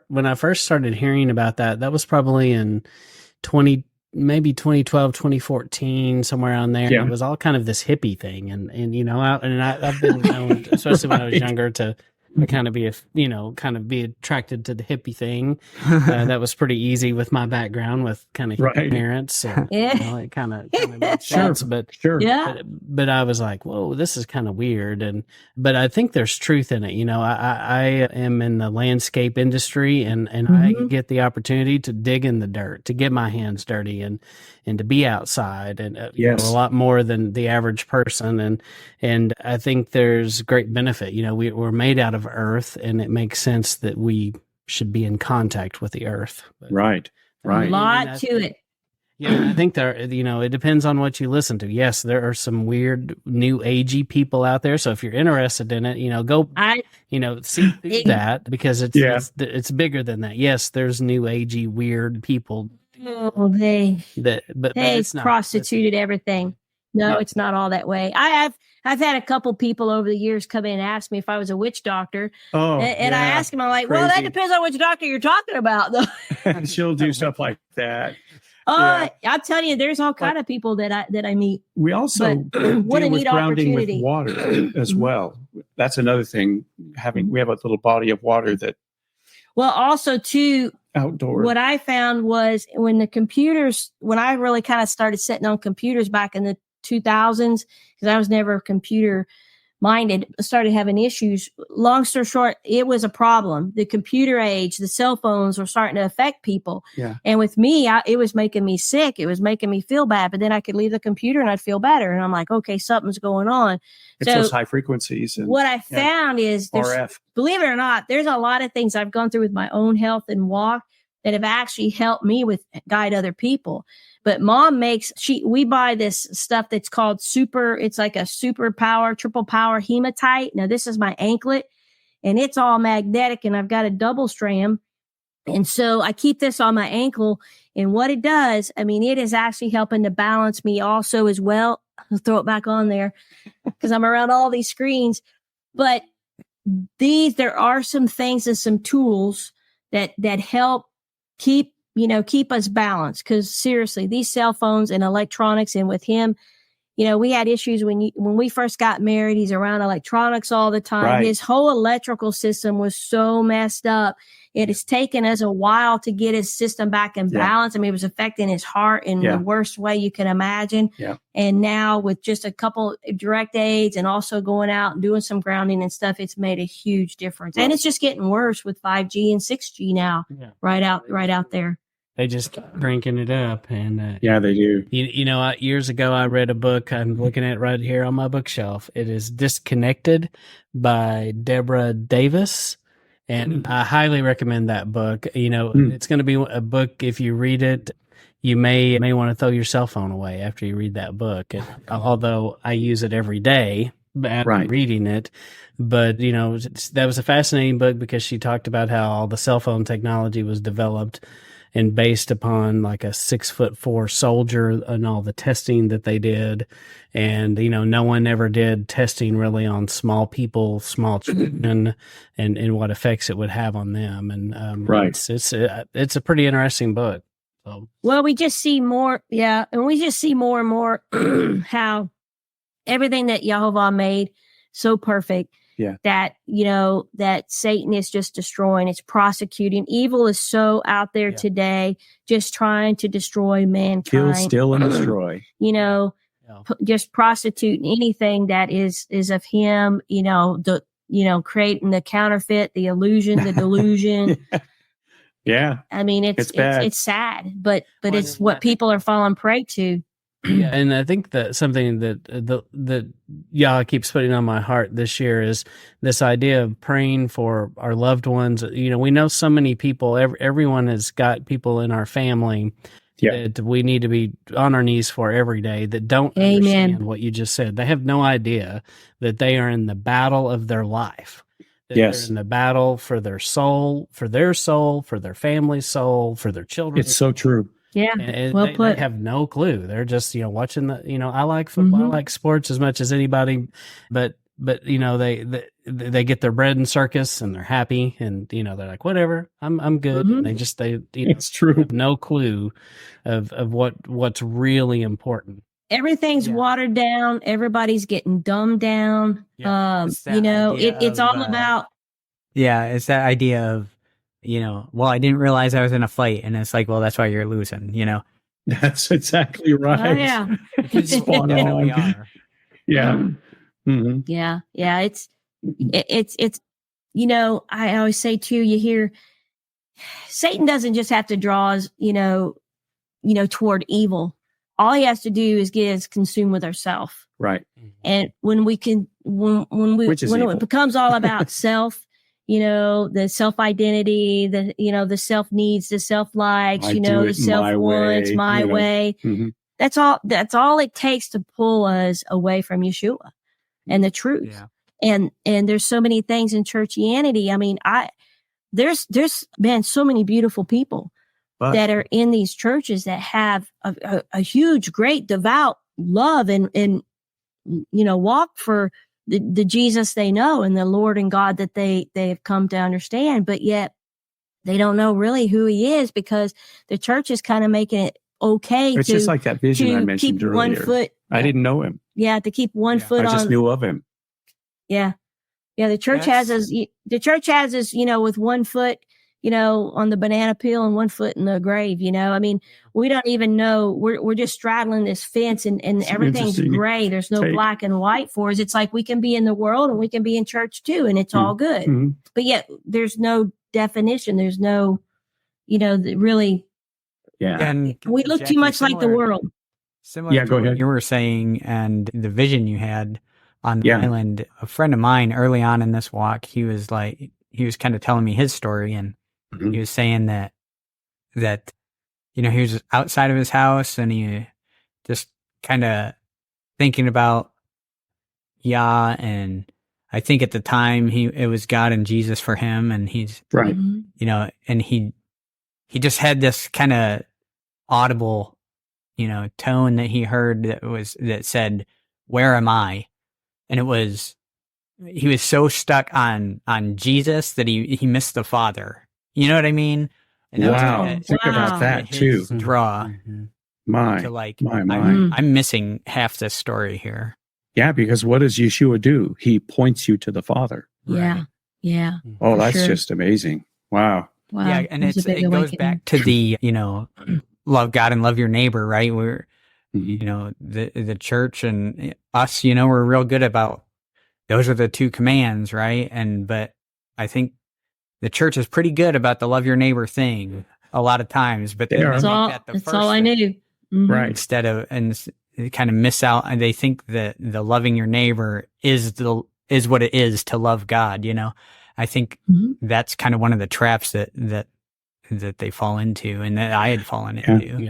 When I first started hearing about that was probably in 2012, 2014, somewhere around there. Yeah. It was all kind of this hippie thing. And I've been known, especially when I was younger, to kind of be attracted to the hippie thing. That was pretty easy with my background with kind of hippie parents. So, it kind of makes sense. But I was like, whoa, this is kind of weird. But I think there's truth in it. I am in the landscape industry and I get the opportunity to dig in the dirt, to get my hands dirty and to be outside and a lot more than the average person. And I think there's great benefit. We're made out of earth, and it makes sense that we should be in contact with the earth. But, right. A lot to it. Yeah, I think it depends on what you listen to. Yes, there are some weird new agey people out there. So if you're interested in it, see that, because it's bigger than that. Yes, there's new agey weird people. Oh, they prostituted everything. No, it's not all that way. I've had a couple people over the years come in and ask me if I was a witch doctor. And I ask them, I'm like, well, that depends on which doctor you're talking about, though. She'll do stuff like that. I'm telling you, there's all kind of people that I meet. We also deal with grounding with water as well. That's another thing. We have a little body of water that. Well, also too, outdoors. What I found was when I really kind of started sitting on computers back in the 2000s, because I was never computer minded, started having issues. Long story short, it was a problem. The computer age, the cell phones were starting to affect people. Yeah. And with me, it was making me sick. It was making me feel bad. But then I could leave the computer and I'd feel better. And I'm like, okay, something's going on. It's those high frequencies. And, what I found is, believe it or not, there's a lot of things I've gone through with my own health and walk that have actually helped me guide other people. But Mom we buy this stuff that's called it's like a triple power hematite. Now this is my anklet and it's all magnetic and I've got a double strand. And so I keep this on my ankle, and what it does, it is actually helping to balance me also as well. I'll throw it back on there because I'm around all these screens. But there are some things and some tools that help keep us balanced. Because seriously, these cell phones and electronics, and with him, we had issues when we first got married. He's around electronics all the time. Right. His whole electrical system was so messed up. It has taken us a while to get his system back in balance. It was affecting his heart in the worst way you can imagine. Yeah. And now with just a couple direct aids and also going out and doing some grounding and stuff, it's made a huge difference. Right. And it's just getting worse with 5G and 6G now, right out there. They just keep cranking it up. And yeah, they do. Years ago, I read a book I'm looking at right here on my bookshelf. It is Disconnected by Deborah Davis. And I highly recommend that book. It's going to be a book, if you read it, you may want to throw your cell phone away after you read that book. And, although I use it every day after reading it. But, that was a fascinating book because she talked about how all the cell phone technology was developed and based upon like a 6'4" soldier and all the testing that they did. And, no one ever did testing really on small people, small children, and what effects it would have on them. And it's a pretty interesting book. So. Well, we just see more. Yeah. And we just see more and more how everything that Yehovah made so perfect. Yeah. That, that Satan is just destroying, it's prosecuting. Evil is so out there today, just trying to destroy mankind. Kill, steal, and destroy. Just prostituting anything that is of him, creating the counterfeit, the illusion, the delusion. Yeah. I mean, it's sad, but it's what people are falling prey to. Yeah, and I think that something that Yah keeps putting on my heart this year is this idea of praying for our loved ones. We know so many people. Everyone has got people in our family that we need to be on our knees for every day that don't understand what you just said. They have no idea that they are in the battle of their life. They're in the battle for their soul, for their family's soul, for their children. It's so true. Yeah, they have no clue. They're just, watching I like football, I like sports as much as anybody, but they get their bread and circus and they're happy and, they're like, whatever, I'm good. And it's true. Have no clue of what's really important. Everything's watered down. Everybody's getting dumbed down. It's all about. Yeah. It's that idea of, I didn't realize I was in a fight. And it's like, well, that's why you're losing, That's exactly right. Oh, yeah. Spot on. Yeah. Mm-hmm. Yeah. Yeah. It's, I always say too, you hear Satan doesn't just have to draw us, toward evil. All he has to do is get us consumed with ourselves. Right. And when it becomes all about self, the self-identity, the self-needs, the self-likes, the self-wants, my way. Mm-hmm. That's all it takes to pull us away from Yeshua and the truth. Yeah. And there's so many things in churchianity. I mean, there's been so many beautiful people that are in these churches that have a huge, great, devout love and walk for the Jesus they know and the Lord and God that they have come to understand, but yet they don't know really who he is because the church is kind of making it okay. It's just like that vision I mentioned earlier. One foot. I didn't know him. Yeah, to keep one foot on. I just knew of him. Yeah. Yeah, the church has us, with one foot, on the banana peel and one foot in the grave, I mean, we don't even know. We're just straddling this fence and everything's gray. There's no black and white for us. It's like we can be in the world and we can be in church too, and it's all good. Mm-hmm. But yet there's no definition. There's no, really. Yeah. And we look Jackie, too much like the world. Similar to what you were saying and the vision you had on the island. A friend of mine early on in this walk, he was kind of telling me his story, and he was saying that he was outside of his house and he just kind of thinking about Yah, and I think at the time it was God and Jesus for him, and he's right, and he just had this kind of audible, tone that he heard that said, "Where am I?" And he was so stuck on Jesus that he missed the Father. You know what I mean? And think about that too. Draw I'm missing half this story here. Yeah, because what does Yeshua do? He points you to the Father. Yeah, right? Yeah. Oh, that's just amazing. Wow. Yeah, and it goes back to the love God and love your neighbor, right? We're the church and us, we're real good about those are the two commands, right? But I think the church is pretty good about the love your neighbor thing. a lot of times, but that's all I knew. Mm-hmm. Right. Instead of, and kind of miss out, and they think that the loving your neighbor is what it is to love God. I think that's kind of one of the traps that they fall into, and that I had fallen into.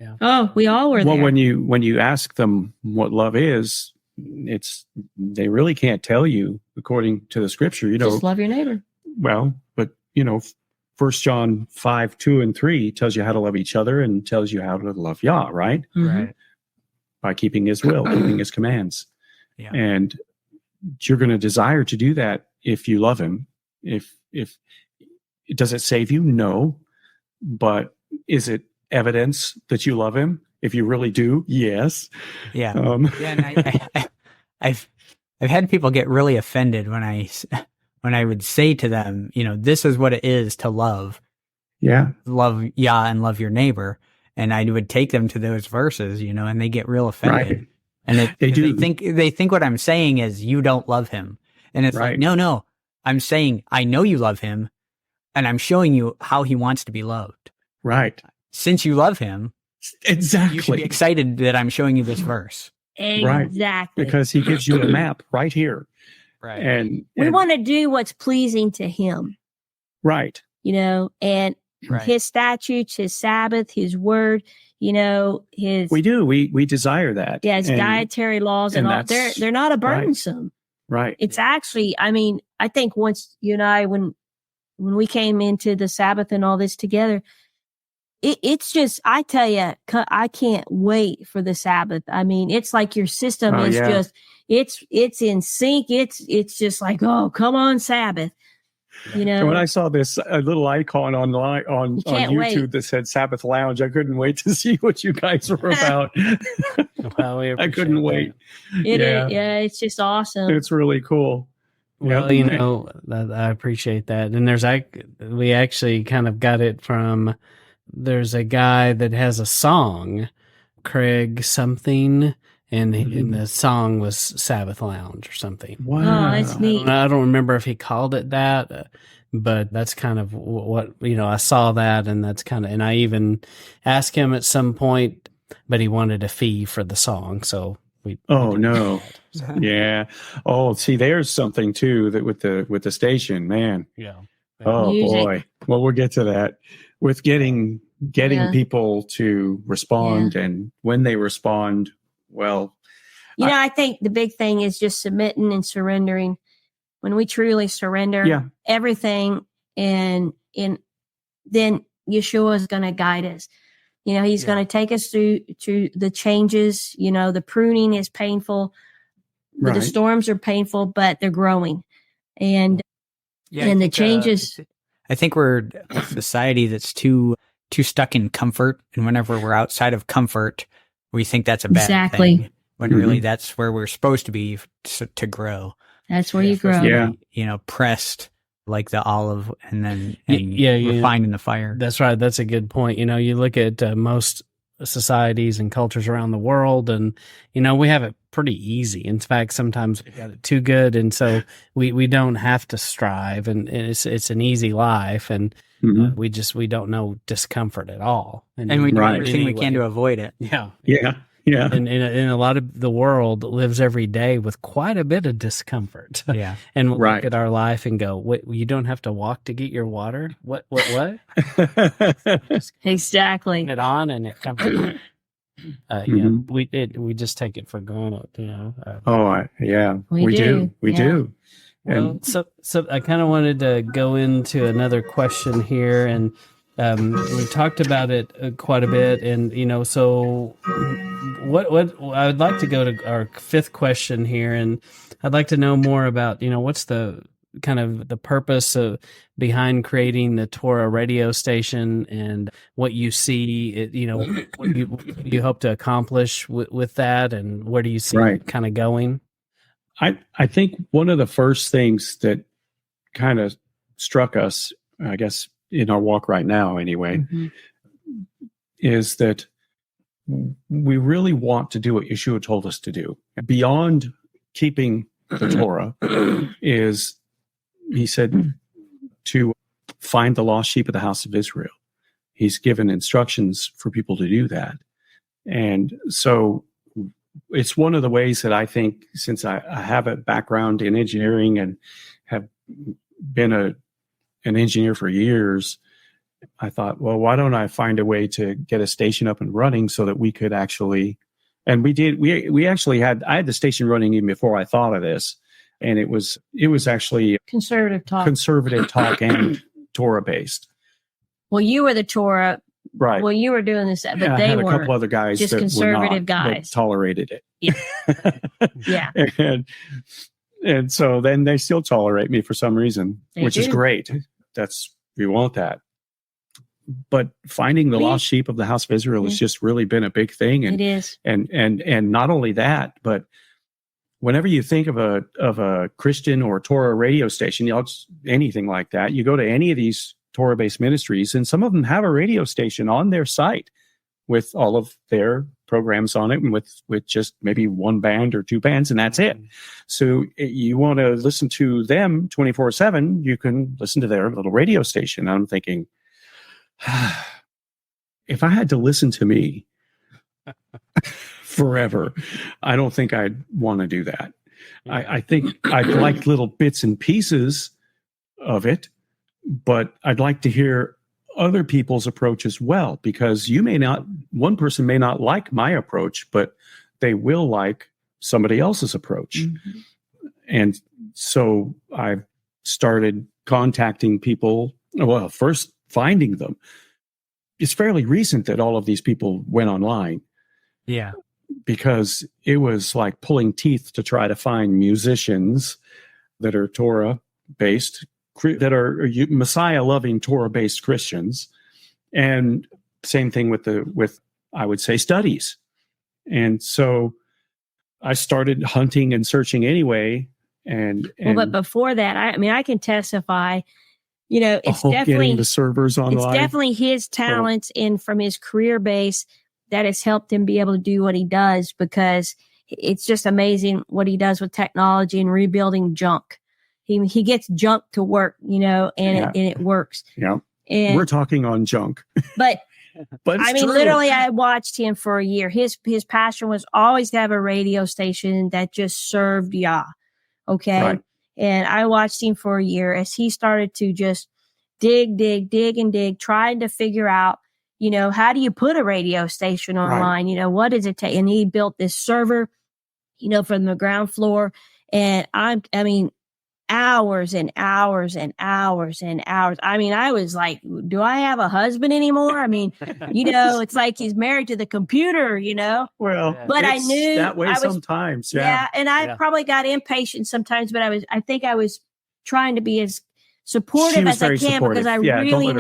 Yeah. Oh, we all were there. Well, when you ask them what love is, they really can't tell you according to the scripture. Just love your neighbor. Well, but 1 John 5:2-3 tells you how to love each other and tells you how to love Yah, right? Mm-hmm. Right. By keeping His will, keeping His commands. Yeah. And you're going to desire to do that if you love Him. If does it save you? No. But is it evidence that you love Him? If you really do, yes. Yeah. And I've had people get really offended when I would say to them, this is what it is to love. Yeah. Love Yah and love your neighbor. And I would take them to those verses, and they get real offended. Right. And they think what I'm saying is you don't love Him. And it's like, no, I'm saying I know you love Him, and I'm showing you how He wants to be loved. Right. Since you love Him, exactly, you should be excited that I'm showing you this verse. Exactly. Right. Because He gives you a map right here. Right. And we want to do what's pleasing to Him. Right. And His statutes, His Sabbath, His word, His. We do. We desire that. Yeah, His dietary laws and all. They're not a burdensome. Right. It's actually, I think once you and I, when we came into the Sabbath and all this together, it's just, I tell you, I can't wait for the Sabbath. It's like your system is just, it's in sync. It's just like, oh, come on, Sabbath. And when I saw this little icon online on YouTube that said Sabbath Lounge, I couldn't wait to see what you guys were about. Well, I couldn't wait. It's just awesome. It's really cool. Well, I appreciate that. And we actually kind of got it from, there's a guy that has a song, Craig something, and the song was Sabbath Lounge or something. Wow. Oh, that's neat. I don't remember if he called it that, but that's kind of what, I saw that, and that's kind of, and I even asked him at some point, but he wanted a fee for the song. So no. Yeah. Oh, see, there's something too that with the station, man. Yeah. Oh boy. Well, we'll get to that with getting people to respond, and when they respond, well, I think the big thing is just submitting and surrendering. When we truly surrender everything, and then Yeshua is going to guide us. He's going to take us through to the changes. The pruning is painful. The storms are painful, but they're growing. And the changes. I think we're a society that's too stuck in comfort. And whenever we're outside of comfort, we think that's a bad thing. When really that's where we're supposed to be to grow. That's where you grow. Yeah. Pressed like the olive, and then refined in the fire. That's right. That's a good point. You look at most societies and cultures around the world, and we have it pretty easy. In fact, sometimes we got it too good, and so we don't have to strive, and it's an easy life, and we don't know discomfort at all, and we do everything we can to avoid it. Yeah. And a lot of the world lives every day with quite a bit of discomfort. Yeah. And we'll look at our life and go, "Wait, you don't have to walk to get your water? What? Exactly. Turn it on and it comes." We just take it for granted, we do. Well, so I kind of wanted to go into another question here, and we talked about it quite a bit, and so what I would like to go to our fifth question here, and I'd like to know more about what's the kind of the purpose behind creating the Torah radio station, and what you see, what you hope to accomplish with that, and where do you see it kind of going? I think one of the first things that kind of struck us, I guess, in our walk right now anyway, is that we really want to do what Yeshua told us to do. Beyond keeping the Torah he said, to find the lost sheep of the house of Israel. he's given instructions for people to do that. And so it's one of the ways that I think, since I have a background in engineering and have been an engineer for years, I thought, well, why don't I find a way to get a station up and running so that we could actually, and we did, we actually had, I had the station running even before I thought of this. And it was actually conservative talk and Torah based. Well, you were the Torah. Right. Well, you were doing this, but yeah, they I had were a couple other guys just that conservative were not, guys that tolerated it. Yeah. yeah. And so then they still tolerate me for some reason, which is great. We want that. But finding the lost sheep of the house of Israel has just really been a big thing. And it is. And not only that, but whenever you think of a Christian or Torah radio station, anything like that, you go to any of these Torah-based ministries, and some of them have a radio station on their site with all of their programs on it, and with just maybe one band or two bands, and that's it. So you want to listen to them 24/7, you can listen to their little radio station. I'm thinking, if I had to listen to me forever, I don't think I'd want to do that. I think I'd like little bits and pieces of it, but I'd like to hear other people's approach as well, because one person may not like my approach, but they will like somebody else's approach. Mm-hmm. And so I started contacting people. Well, first finding them. It's fairly recent that all of these people went online. Yeah. Because it was like pulling teeth to try to find musicians that are Torah-based, that are Messiah-loving Torah-based Christians. And same thing with I would say studies. And so I started hunting and searching anyway. But before that, I can testify, it's definitely getting the servers online. It's definitely his talents and from his career base that has helped him be able to do what he does, because it's just amazing what he does with technology and rebuilding junk. He gets junk to work, and it works. Yeah. And we're talking on junk. But true. Literally, I watched him for a year. His passion was always to have a radio station that just served Yah. Okay. Right. And I watched him for a year as he started to just dig, trying to figure out, how do you put a radio station online? Right. What does it take? And he built this server, from the ground floor. And hours and hours and hours and hours. I was like, do I have a husband anymore? It's like he's married to the computer, Well, but I knew that way sometimes. Yeah. And I probably got impatient sometimes, but I think I was trying to be as supportive as I can, because I really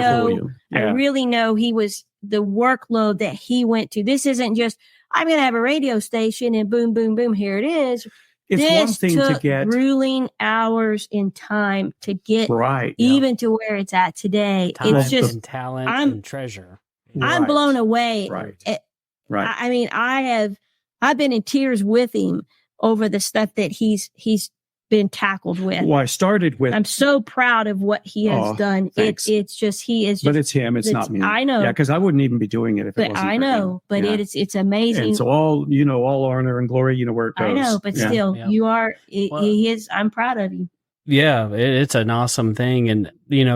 know he was the workload that he went to. This isn't just, I'm going to have a radio station and boom, boom, boom, here it is. It's this one thing took to get grueling hours in time to get even to where it's at today. Time, it's just talent and treasure. I'm blown away. Right. I've been in tears with him over the stuff that he's been tackled with. Well, I started with. I'm so proud of what he has done. Thanks. It's just he is. But it's him. It's not me. I know. Yeah, because I wouldn't even be doing it if it wasn't. I know, for him. But it's amazing. And so all honor and glory, where it goes. I know, but still, you are. He is. I'm proud of you. Yeah, it's an awesome thing. And,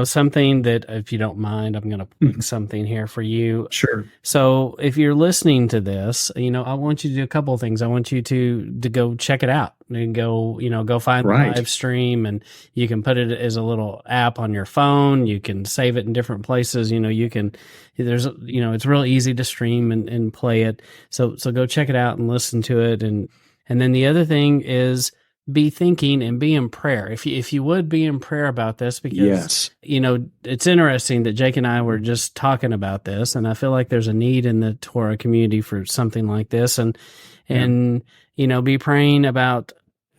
something that, if you don't mind, I'm going to pick something here for you. Sure. So if you're listening to this, I want you to do a couple of things. I want you to go check it out and go find the live stream, and you can put it as a little app on your phone. You can save it in different places. It's real easy to stream and play it. So go check it out and listen to it. And then the other thing is, be thinking and be in prayer. If you would be in prayer about this, because, it's interesting that Jake and I were just talking about this, and I feel like there's a need in the Torah community for something like this, and be praying about,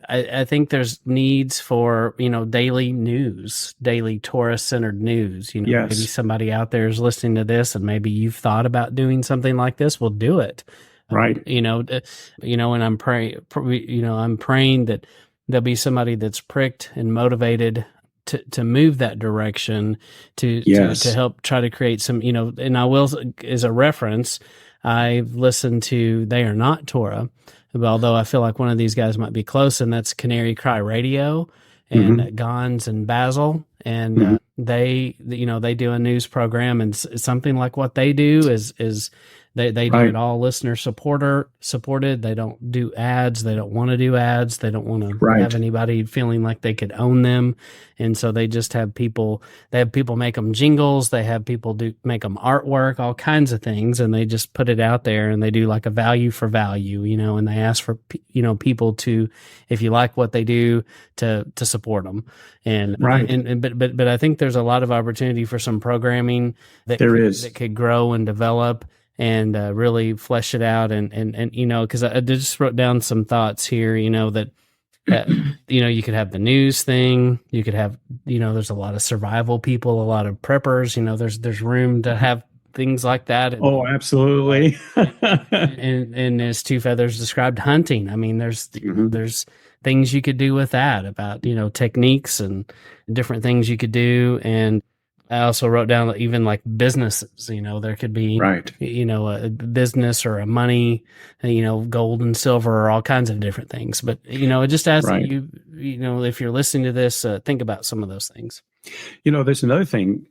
I think there's needs for, daily news, daily Torah-centered news. Maybe somebody out there is listening to this, and maybe you've thought about doing something like this. Well, do it. Right. And I'm praying that there'll be somebody that's pricked and motivated to move that direction to help try to create some, and I will, as a reference, I've listened to They Are Not Torah, although I feel like one of these guys might be close, and that's Canary Cry Radio and Gons and Basil. And they do a news program, and something like what they do is they do it all listener supported. They don't do ads. They don't want to do ads. They don't want to have anybody feeling like they could own them. And so they just have people. They have people make them jingles. They have people make them artwork, all kinds of things, and they just put it out there. And they do like a value for value, and they ask for people to, if you like what they do, to support them. And but I think there's a lot of opportunity for some programming that could grow and develop and really flesh it out. And because I just wrote down some thoughts here, that you could have the news thing, you could have, there's a lot of survival people, a lot of preppers, there's room to have things like that. Oh, absolutely. and as Two Feathers described, hunting. I mean, there's things you could do with that, about, techniques and different things you could do. And I also wrote down even like businesses, there could be, a business or a money, gold and silver, or all kinds of different things. But, it just asks that you, if you're listening to this, think about some of those things. There's another thing,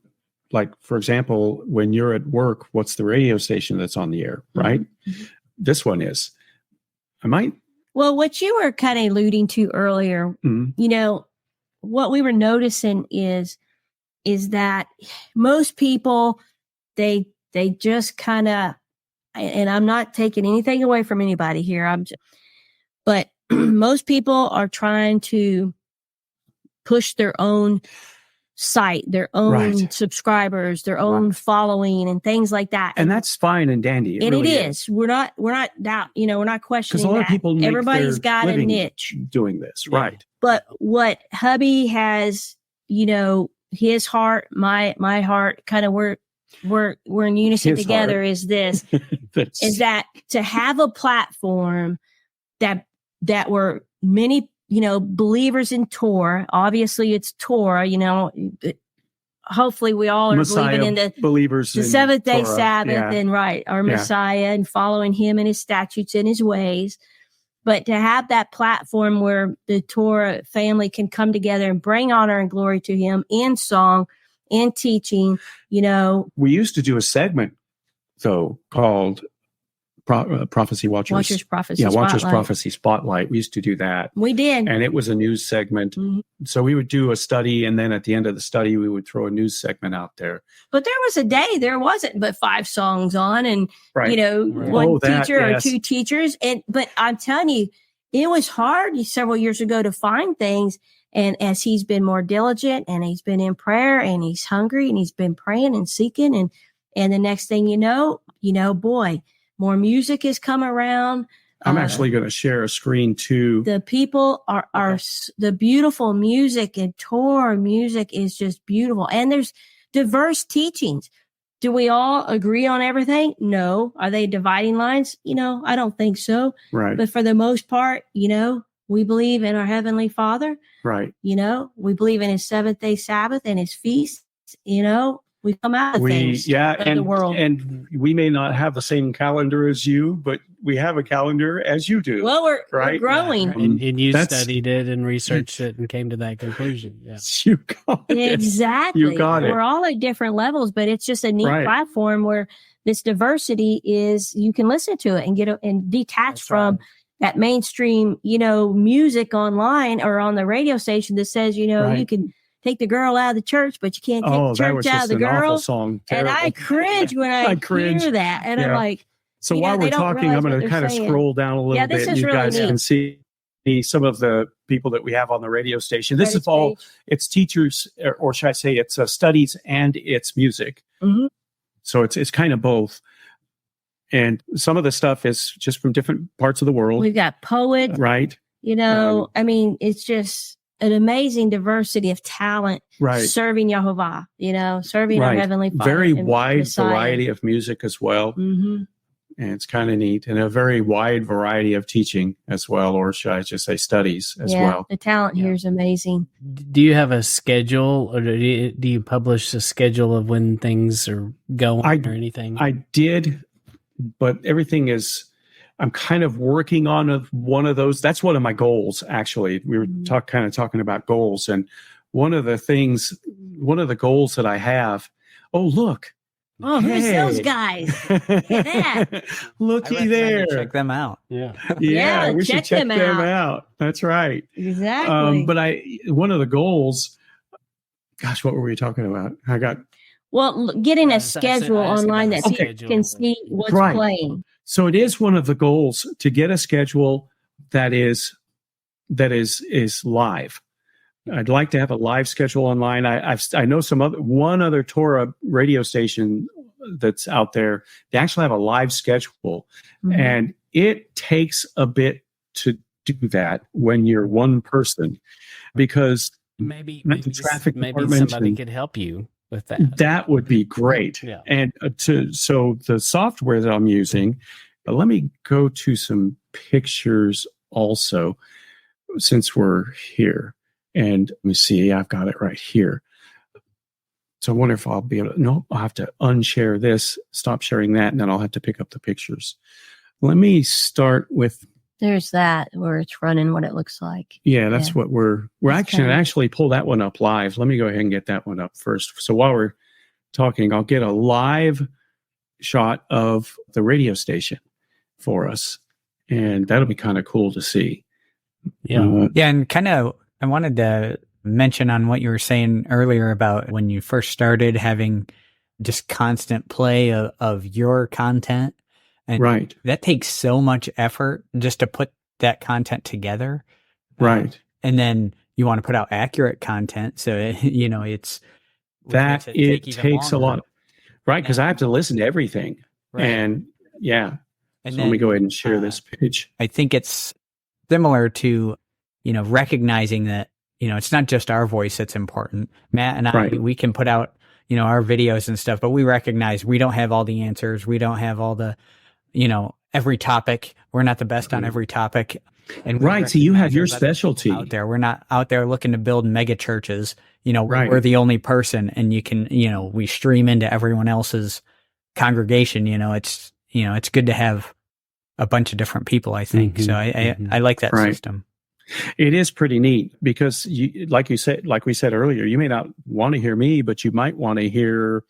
like, for example, when you're at work, what's the radio station that's on the air, right? Mm-hmm. This one is. Well, what you were kind of alluding to earlier, what we were noticing is that most people, they just kind of, and I'm not taking anything away from anybody here, but most people are trying to push their own site, their own subscribers, their own following, and things like that. And that's fine and dandy. It is. We're not doubt, we're not questioning that. Because a lot of people everybody's got a niche doing this, right? But what hubby has, his heart, my heart, kind of we're in unison his together heart. Is this is that to have a platform that were many believers in Torah. Obviously it's Torah, hopefully we all are Messiah believing in believers the seventh day Sabbath and our Messiah and following him and his statutes and his ways. But to have that platform where the Torah family can come together and bring honor and glory to him in song, in teaching, We used to do a segment, though, called Prophecy Watchers. Watchers Prophecy Spotlight. Watchers Prophecy Spotlight. We used to do that. We did. And it was a news segment. Mm-hmm. So we would do a study, and then at the end of the study, we would throw a news segment out there. But there was a day there wasn't but 5 songs on, and one teacher or 2 teachers. But I'm telling you, it was hard several years ago to find things. And as he's been more diligent, and he's been in prayer, and he's hungry, and he's been praying and seeking, and the next thing boy, more music has come around. I'm actually going to share a screen too. The people are the beautiful music, and Torah music is just beautiful. And there's diverse teachings. Do we all agree on everything? No. Are they dividing lines? I don't think so. Right. But for the most part, we believe in our Heavenly Father. Right. We believe in his 7th day Sabbath and his feasts. We come out of things in the world. And we may not have the same calendar as you, but we have a calendar as you do. Well, we're growing. Yeah. And you studied it and researched it and came to that conclusion. Yeah. You got it. Exactly. You got it. We're all at different levels, but it's just a neat platform where this diversity is, you can listen to it and and detach from that mainstream, music online or on the radio station that says, you can take the girl out of the church, but you can't take the church out of the girl. Song. And I cringe when I hear that. And I'm like, so while we're talking, I'm going to kind of scroll down a little bit. And you guys can see some of the people that we have on the radio station. This is all, it's teachers, or should I say it's studies and it's music. Mm-hmm. So it's kind of both. And some of the stuff is just from different parts of the world. We've got poets. Right. It's just an amazing diversity of talent serving Yehovah, serving our Heavenly Father. Very wide variety of music as well. Mm-hmm. And it's kind of neat, and a very wide variety of teaching as well, or should I just say studies as well. The talent here is amazing. Do you have a schedule, or do you publish a schedule of when things are going or anything? I did, but everything is, I'm kind of working on one of those. That's one of my goals, actually. We were talking about goals, and one of the goals that I have, look. Oh, who's those guys? Look at that. Looky there. Check them out. Yeah. Yeah, we should check them out. That's right. Exactly. But one of the goals, gosh, what were we talking about? Getting a schedule online that people can see what's playing. So it is one of the goals to get a schedule that is live. I'd like to have a live schedule online. I know one other Torah radio station that's out there. They actually have a live schedule, and it takes a bit to do that when you're one person, because maybe traffic somebody could help you with that. That would be great. Yeah. And so the software that I'm using. Let me go to some pictures also, since we're here. And let me see, I've got it right here. So I wonder if I'll be able to, no, I'll have to unshare this, stop sharing that, and then I'll have to pick up the pictures. Let me start with. There's that where it's running what it looks like. Yeah, that's what we're actually pull that one up live. Let me go ahead and get that one up first. So while we're talking, I'll get a live shot of the radio station for us. And that'll be kind of cool to see. Yeah. And kind of, I wanted to mention on what you were saying earlier about when you first started having just constant play of your content. And that takes so much effort just to put that content together. Right. And then you want to put out accurate content. So, it takes a lot. Right. Because I have to listen to everything. Right. And so let me go ahead and share this page. I think it's similar to, recognizing that, it's not just our voice that's important. Matt and I, we can put out, our videos and stuff, but we recognize we don't have all the answers. We don't have all the, every topic. We're not the best on every topic. And so you have your specialty out there. We're not out there looking to build mega churches. We're the only person, and you can, we stream into everyone else's congregation. It's good to have a bunch of different people, I think. So I like that system. It is pretty neat because like we said earlier, you may not want to hear me, but you might want to hear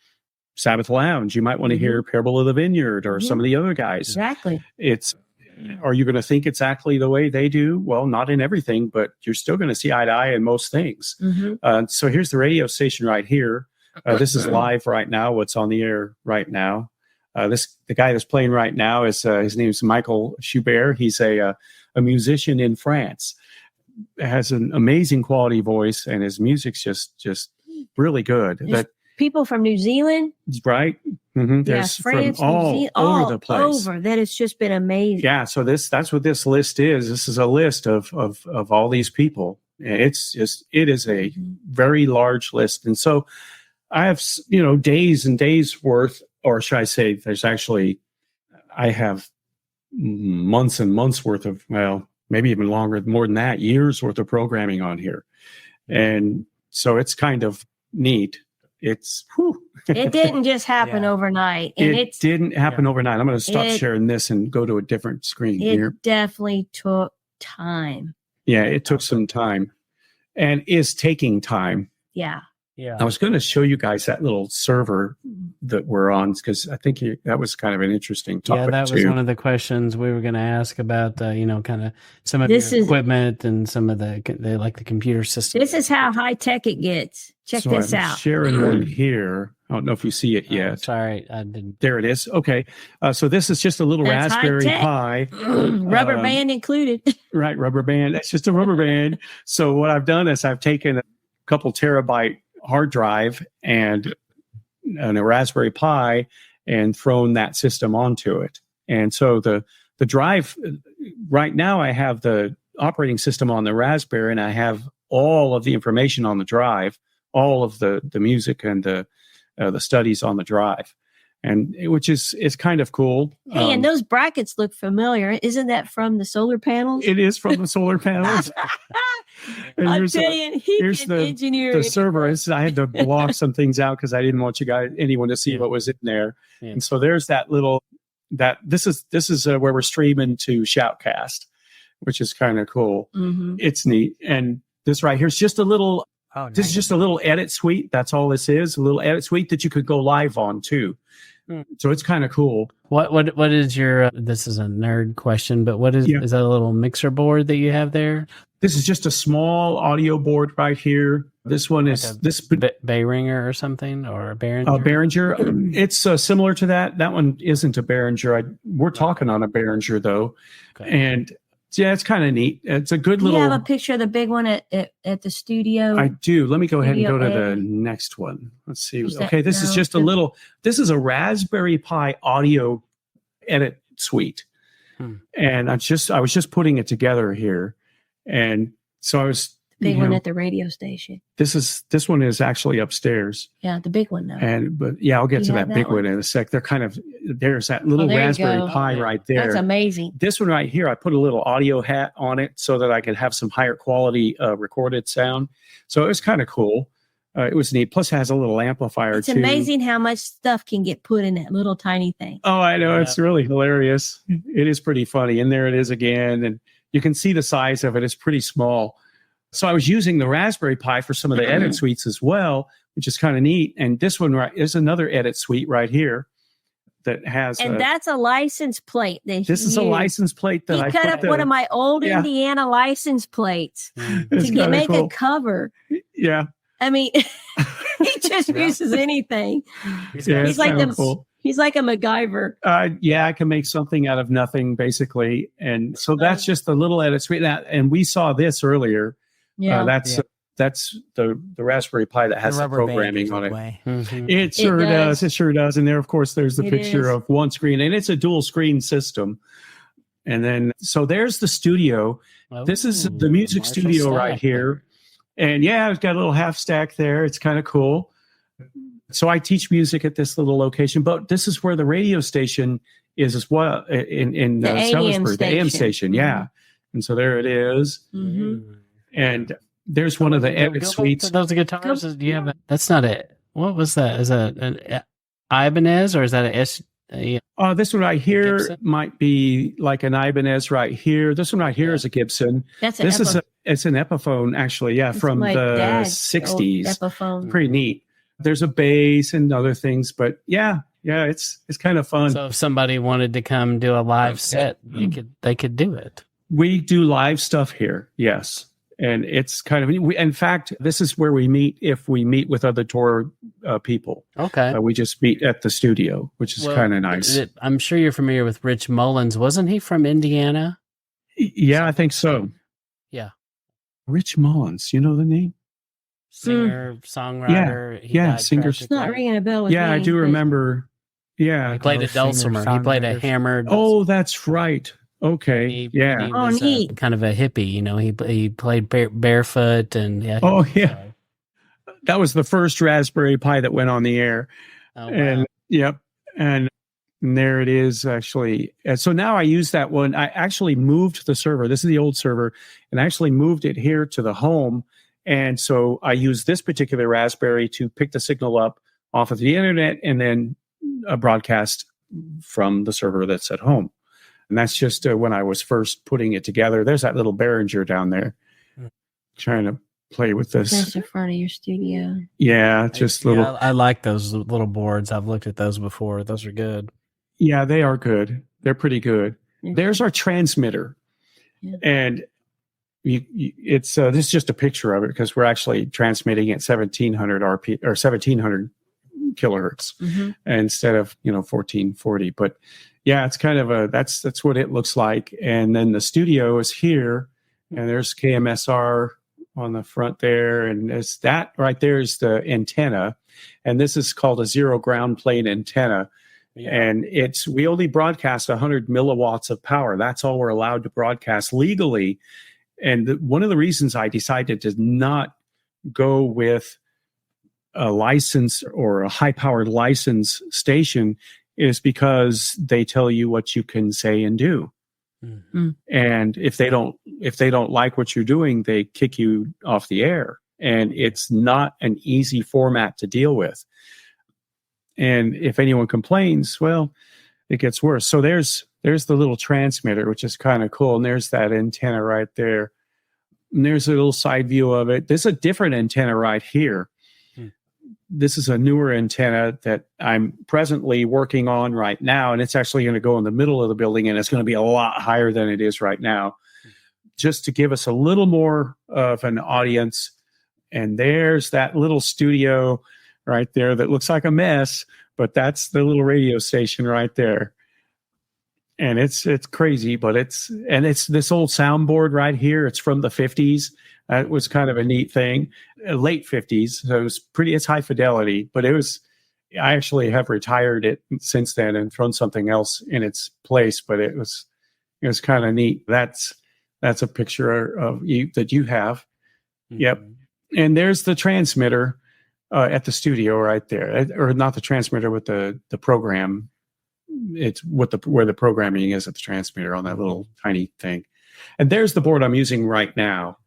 Sabbath Lounge. You might want to hear Parable of the Vineyard or some of the other guys. Exactly. Are you going to think exactly the way they do? Well, not in everything, but you're still going to see eye to eye in most things. So here's the radio station right here. This is live right now. What's on the air right now? The guy that's playing right now is his name is Michael Schubert. He's a musician in France. Has an amazing quality voice, and his music's just really good. People from New Zealand, right? There's France, from all New Zealand, over the place. That has just been amazing. Yeah, so that's what this list is. This is a list of all these people. It is a very large list, and so I have days and days worth, or should I say, I have months and months worth of, maybe even longer, more than that, years worth of programming on here. And so it's kind of neat. It didn't just happen overnight. And it didn't happen overnight. I'm going to stop sharing this and go to a different screen here. It definitely took time. Yeah, it took some time and is taking time. Yeah. I was going to show you guys that little server that we're on because I think that was kind of an interesting topic. Yeah, that was one of the questions we were going to ask about, kind of some of the equipment and some of the computer system. This is how high tech it gets. Check this out. I'm sharing one here. I don't know if you see it yet. Sorry, I didn't. There it is. Okay. So this is just a little Raspberry Pi. Rubber band included. Right, rubber band. That's just a rubber band. So what I've done is I've taken a couple terabyte hard drive and a Raspberry Pi and thrown that system onto it. And so the drive, right now I have the operating system on the Raspberry and I have all of the information on the drive, all of the music and the studies on the drive. which is kind of cool. Hey, and those brackets look familiar. Isn't that from the solar panels? It is from the solar panels. And I'm saying here's the server. I had to block some things out because I didn't want anyone to see what was in there. Yeah. And so there's that little this is where we're streaming to Shoutcast, which is kind of cool. Mm-hmm. It's neat. And this right here is just a little. Oh, nice. This is just a little edit suite. That's all this is. A little edit suite that you could go live on too. So it's kind of cool. What is your? This is a nerd question, but what is that a little mixer board that you have there? This is just a small audio board right here. This one is Behringer or something, or a Behringer. Behringer. It's similar to that. That one isn't a Behringer. We're talking on a Behringer though, and yeah, it's kind of neat. It's a good little. You have a picture of the big one at the studio. I do. Let me go ahead and go to the next one. Let's see. Okay, this is just a little. This is a Raspberry Pi audio edit suite, and I was just putting it together here, and so I was. The big one at the radio station. This one is actually upstairs. Yeah, the big one though. I'll get to that big one in a sec. There's that little Raspberry Pi right there. That's amazing. This one right here, I put a little audio hat on it so that I could have some higher quality recorded sound. So it was kind of cool. It was neat. Plus it has a little amplifier it's too. It's amazing how much stuff can get put in that little tiny thing. Oh, I know. Yeah. It's really hilarious. It is pretty funny. And there it is again. And you can see the size of it. It's pretty small. So I was using the Raspberry Pi for some of the edit suites as well, which is kind of neat. And this one is another edit suite right here that has. And that's a license plate. This is a license plate that I cut up one of my old Indiana license plates to make a cover. Yeah. I mean, he just uses anything. Yeah, he's like He's like a MacGyver. I can make something out of nothing, basically. And so that's just a little edit suite. And we saw this earlier. Yeah, that's the Raspberry Pi that has the programming on it. Mm-hmm. It sure does. It sure does. And there, of course, there's the picture of one screen, and it's a dual screen system. And then, so there's the studio. This is the music studio right here. And I've got a little half stack there. It's kind of cool. So I teach music at this little location, but this is where the radio station is as well in Sellersburg, the AM station. Yeah. And so there it is. Mm-hmm. And there's one of the edit suites. Those guitars. Do you have that's not it. What was that? Is that an Ibanez or is that a this one right here Gibson? Might be like an Ibanez right here. This one right here is a Gibson. It's an Epiphone actually. Yeah, from the 60s. Epiphone. Pretty neat. There's a bass and other things, but it's kind of fun. So if somebody wanted to come do a live set, they could do it. We do live stuff here, yes. And it's kind of, in fact, this is where we meet if we meet with other Torah people. Okay. We just meet at the studio, which is kind of nice. I'm sure you're familiar with Rich Mullins. Wasn't he from Indiana? Yeah, I think so. Yeah. Rich Mullins, you know the name? Singer, songwriter. Singer. It's not ringing a bell with me. I do remember. Yeah. He played a dulcimer. He played a hammered. Oh, that's right. Okay. He was neat. Kind of a hippie, he played barefoot and That was the first Raspberry Pi that went on the air. Oh, wow. And there it is actually. And so now I use that one. I actually moved the server. This is the old server, and I actually moved it here to the home. And so I use this particular Raspberry to pick the signal up off of the internet and then broadcast from the server that's at home. And that's just when I was first putting it together. There's that little Behringer down there trying to play with this. That's in front of your studio. Yeah, just little. I like those little boards. I've looked at those before. Those are good. Yeah, they are good. They're pretty good. Mm-hmm. There's our transmitter. Yeah. And it's this is just a picture of it because we're actually transmitting at 1700 RP or 1700 kilohertz instead of 1440. But it's kind of that's what it looks like. And then the studio is here, and there's KMSR on the front there, and it's that right there is the antenna, and this is called a zero ground plane antenna. Yeah. And we only broadcast 100 milliwatts of power. That's all we're allowed to broadcast legally. And one of the reasons I decided to not go with a license or a high-powered license station is because they tell you what you can say and do. Mm-hmm. And if they don't like what you're doing, they kick you off the air. And it's not an easy format to deal with. And if anyone complains, well, it gets worse. So there's the little transmitter, which is kind of cool. And there's that antenna right there. And there's a little side view of it. There's a different antenna right here. This is a newer antenna that I'm presently working on right now. And it's actually going to go in the middle of the building, and it's going to be a lot higher than it is right now, just to give us a little more of an audience. And there's that little studio right there that looks like a mess, but that's the little radio station right there. And it's crazy, but it's this old soundboard right here. It's from the 50s. That was kind of a neat thing, late 50s. So it's high fidelity, but I actually have retired it since then and thrown something else in its place, but it was kind of neat. That's a picture of that you have. Mm-hmm. Yep. And there's the transmitter at the studio right there, or not the transmitter with the program. It's where the programming is at the transmitter on that little tiny thing. And there's the board I'm using right now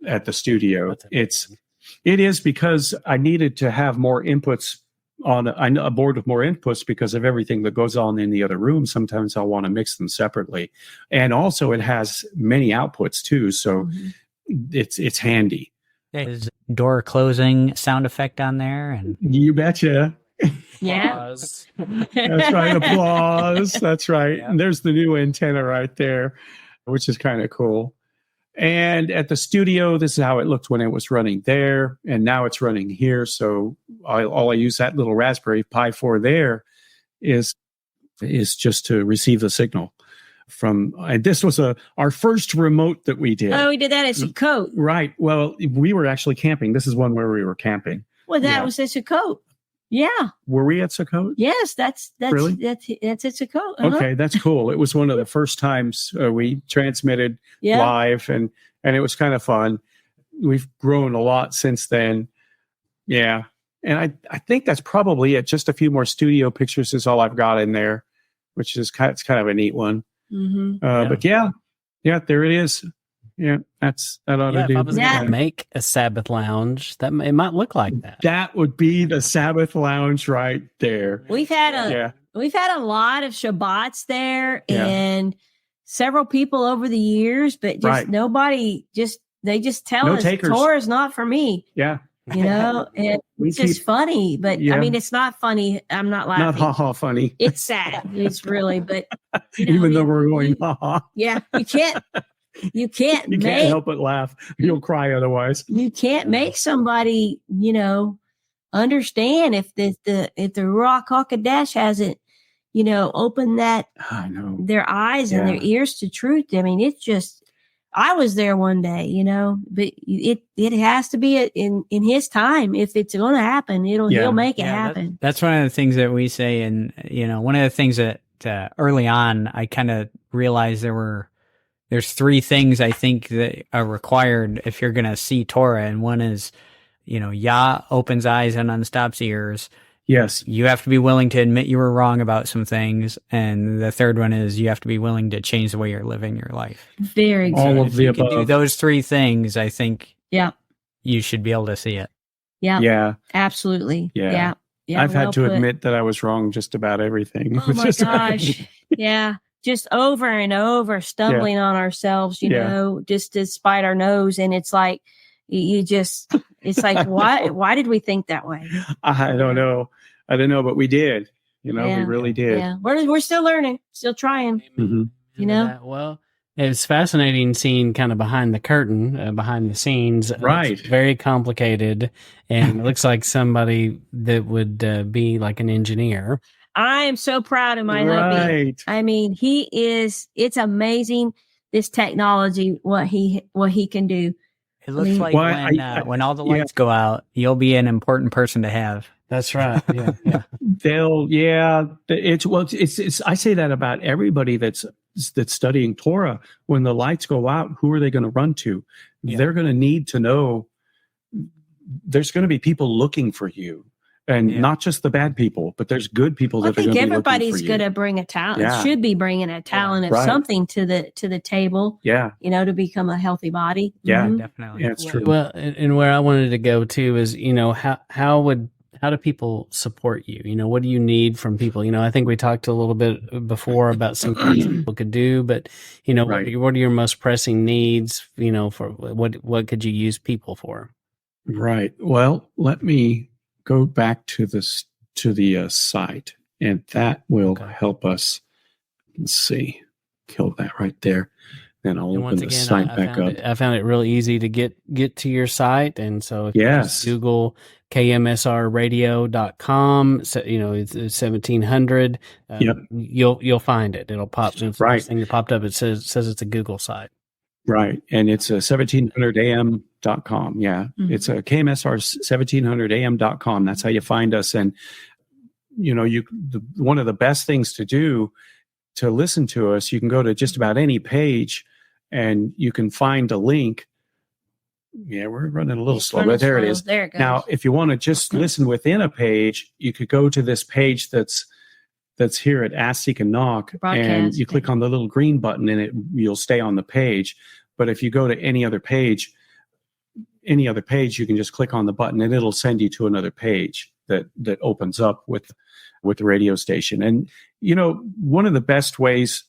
at the studio. It is because I needed to have more inputs on a board with more inputs because of everything that goes on in the other room. Sometimes I'll want to mix them separately. And also it has many outputs too. So it's handy. Is door closing sound effect on there? And you betcha. Yeah. That's right. Applause. That's right. Yeah. And there's the new antenna right there, which is kind of cool. And at the studio, this is how it looked when it was running there. And now it's running here. So all I use that little Raspberry Pi for there is just to receive the signal from. And this was our first remote that we did. Oh, we did that at Sukkot. Right. Well, we were actually camping. This is one where we were camping. Well, that was at Sukkot. Yeah. Were we at Sukkot? Yes, that's really? that's at Sukkot. Uh-huh. Okay, that's cool. It was one of the first times we transmitted live, and it was kind of fun. We've grown a lot since then. Yeah. And I think that's probably it. Just a few more studio pictures is all I've got in there, which is it's kind of a neat one. Mm-hmm. But there it is. Yeah, that ought to do. If I was going to make a Sabbath Lounge, it might look like that. That would be the Sabbath Lounge right there. We've had a lot of Shabbats there, and several people over the years, but just nobody they just tell us Torah is not for me. Yeah. And it's just funny, but I mean, it's not funny. I'm not laughing. Not ha-ha funny. It's sad. It's really, but even though we're going ha-ha. Yeah, you can't help but laugh. You'll cry otherwise. You can't make somebody, understand if the Ruach HaKodesh hasn't, opened their eyes and their ears to truth. I mean, it's just, I was there one day, but it has to be in his time. If it's going to happen, he'll make it happen. That's one of the things that we say. And, one of the things that early on, I kind of realized there's three things I think that are required if you're going to see Torah. And one is, Yah opens eyes and unstops ears. Yes. You have to be willing to admit you were wrong about some things. And the third one is you have to be willing to change the way you're living your life. Very good. All of the above. If you can do those three things, I think you should be able to see it. Yeah. Yeah. Absolutely. Yeah. I've had to admit that I was wrong just about everything. Oh my gosh. Yeah. Just over and over stumbling on ourselves, just to spite our nose. And it's like, it's like, why did we think that way? I don't know, but we did, we really did. Yeah. We're still learning, still trying, Well, it's fascinating seeing kind of behind the curtain, behind the scenes. Right. It's very complicated. And it looks like somebody that would be like an engineer. I am so proud of my hubby. I mean, it's amazing, this technology, what he can do. It looks like when all the lights go out, you'll be an important person to have. That's right. Yeah. It's I say that about everybody that's studying Torah. When the lights go out, who are they going to run to? Yeah. They're going to need to know there's going to be people looking for you. And not just the bad people, but there's good people that are going to be looking for you. I think everybody's going to bring a talent, should be bringing a talent of something to the table. Yeah. To become a healthy body. Yeah, definitely. Yeah, it's true. Well, and where I wanted to go to is, how do people support you? What do you need from people? I think we talked a little bit before about some things people could do, but what are your most pressing needs? For what could you use people for? Right. Well, let me go back to the site, and that will help us. Let's see, kill that right there. Then I'll open the site back up. I found it really easy to get to your site, and so if you just Google KMSRradio.com, so, it's 1700. You'll find it. It'll pop. Right, and it popped up. It says it's a Google site. Right, and it's 1700am.com. Yeah, it's a KMSR 1700am.com. That's how you find us. And one of the best things to do to listen to us, you can go to just about any page, and you can find a link. Yeah, we're running a little slow, but there it is. There it goes. Now, if you want to just listen within a page, you could go to this page that's here at Ask, Seek, and Knock, and you click on the little green button, and you'll stay on the page. But if you go to any other page, you can just click on the button, and it'll send you to another page that opens up with the radio station. And one of the best ways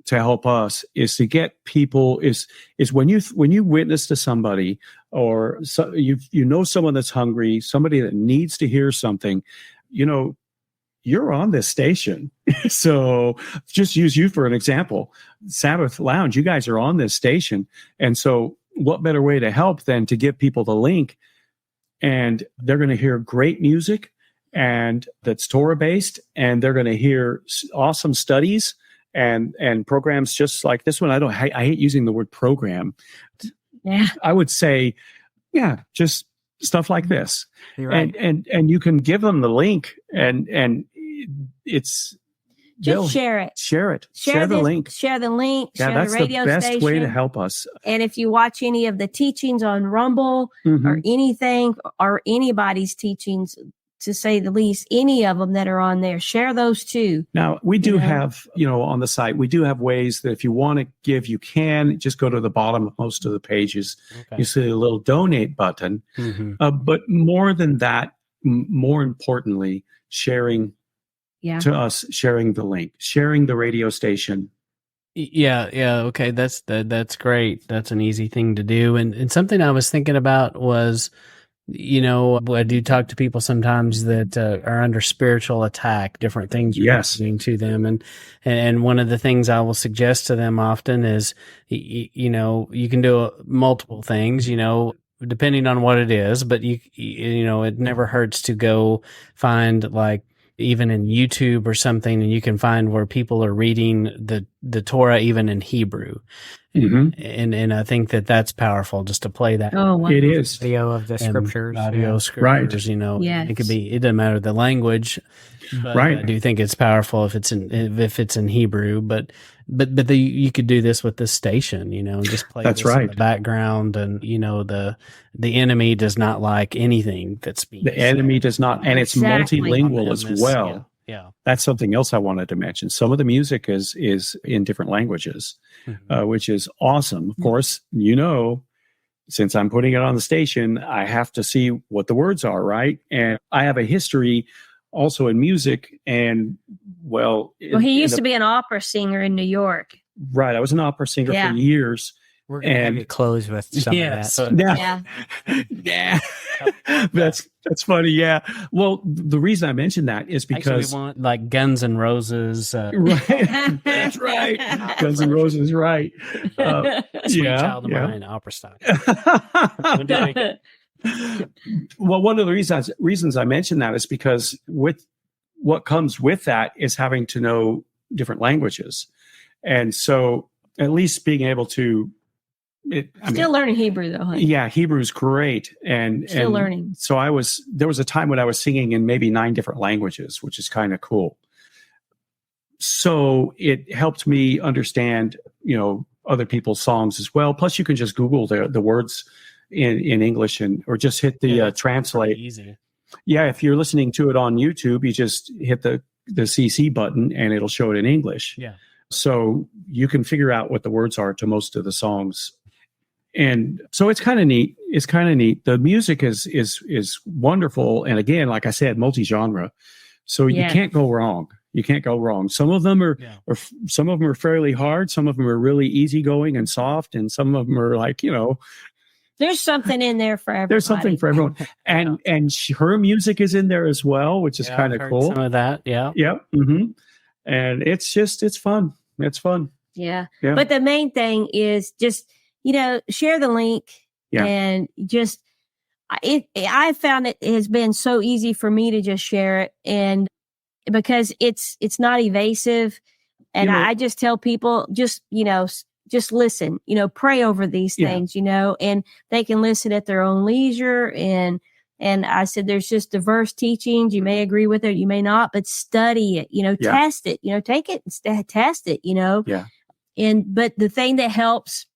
to help us is to get people is when you witness to somebody, or someone that's hungry, somebody that needs to hear something, you're on this station. So just use you for an example. Sabbath Lounge, you guys are on this station. And so what better way to help than to give people the link, and they're going to hear great music, and that's Torah based, and they're going to hear awesome studies and programs just like this one. I hate using the word program. Yeah. I would say, just stuff like this. You're right. And you can give them the link, and it's just share it. Share the link. Share the link. Yeah, share that's the radio the best station. way to help us. And if you watch any of the teachings on Rumble or anything, or anybody's teachings, to say the least, any of them that are on there, share those too. Now, we do have, on the site, we do have ways that if you want to give, you can just go to the bottom of most of the pages. Okay. You see a little donate button. But more than that, more importantly, sharing to us, sharing the link, sharing the radio station. Yeah. Okay. That's great. That's an easy thing to do. And something I was thinking about was, I do talk to people sometimes that are under spiritual attack, different things are happening to them. And one of the things I will suggest to them often is, you can do multiple things, depending on what it is, but it never hurts to go find, like, even in YouTube or something, and you can find where people are reading the Torah even in Hebrew. And I think that's powerful, just to play that. Oh, wow. It is video of the scriptures, scriptures. It could be. It doesn't matter the language, but I do think it's powerful if it's in Hebrew. But you could do this with this station, and just play this in the background, and the enemy does not like anything that's being the enemy does not, and it's multilingual as well. Yeah, that's something else I wanted to mention. Some of the music is in different languages, which is awesome. Of course, since I'm putting it on the station, I have to see what the words are, right? And I have a history also in music, and he used to be an opera singer in New York. Right, I was an opera singer for years. We're going to have you close with some of that. So, that's funny. Yeah. Well, the reason I mentioned that is because actually, we want like Guns N' Roses. Right. That's right. Guns N' Roses. Right. Sweet Child of Mine, opera style. Well, one of the reasons I mentioned that is because with what comes with that is having to know different languages, and so at least being able to. Learning Hebrew though. Honey. Yeah, Hebrew's great, and learning. So there was a time when I was singing in maybe 9 different languages, which is kind of cool. So it helped me understand, other people's songs as well. Plus, you can just Google the words, in English or just hit the translate. Easy. Yeah, if you're listening to it on YouTube, you just hit the CC button and it'll show it in English. Yeah. So you can figure out what the words are to most of the songs. And so it's kind of neat. It's kind of neat. The music is wonderful. And again, like I said, multi-genre. So you can't go wrong. You can't go wrong. Some of them are some of them are fairly hard. Some of them are really easygoing and soft. And some of them are like, there's something in there for everybody. There's something for everyone. And her music is in there as well, which is kind of cool. Some of that. Yeah. Yeah. Mm-hmm. And it's fun. It's fun. Yeah. But the main thing is just, share the link and just, I found it has been so easy for me to just share it, and because it's not evasive, and I just tell people just listen, pray over these things, and they can listen at their own leisure. And I said, there's just diverse teachings. You may agree with it, you may not, but study it, test it, take it and test it, Yeah. But the thing that helps,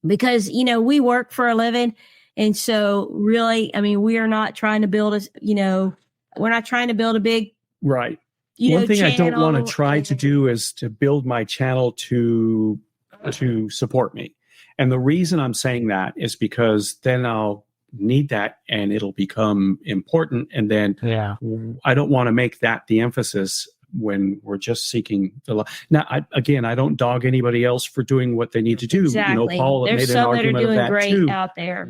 because, we work for a living. And so really, I mean, we are not trying to build we're not trying to build a big, right. One thing I don't want to try to do is to build my channel to support me. And the reason I'm saying that is because then I'll need that and it'll become important. And then I don't want to make that the emphasis when we're just seeking the now. I don't dog anybody else for doing what they need to do. Exactly. Paul There's made an some argument that are doing of that great too, out there.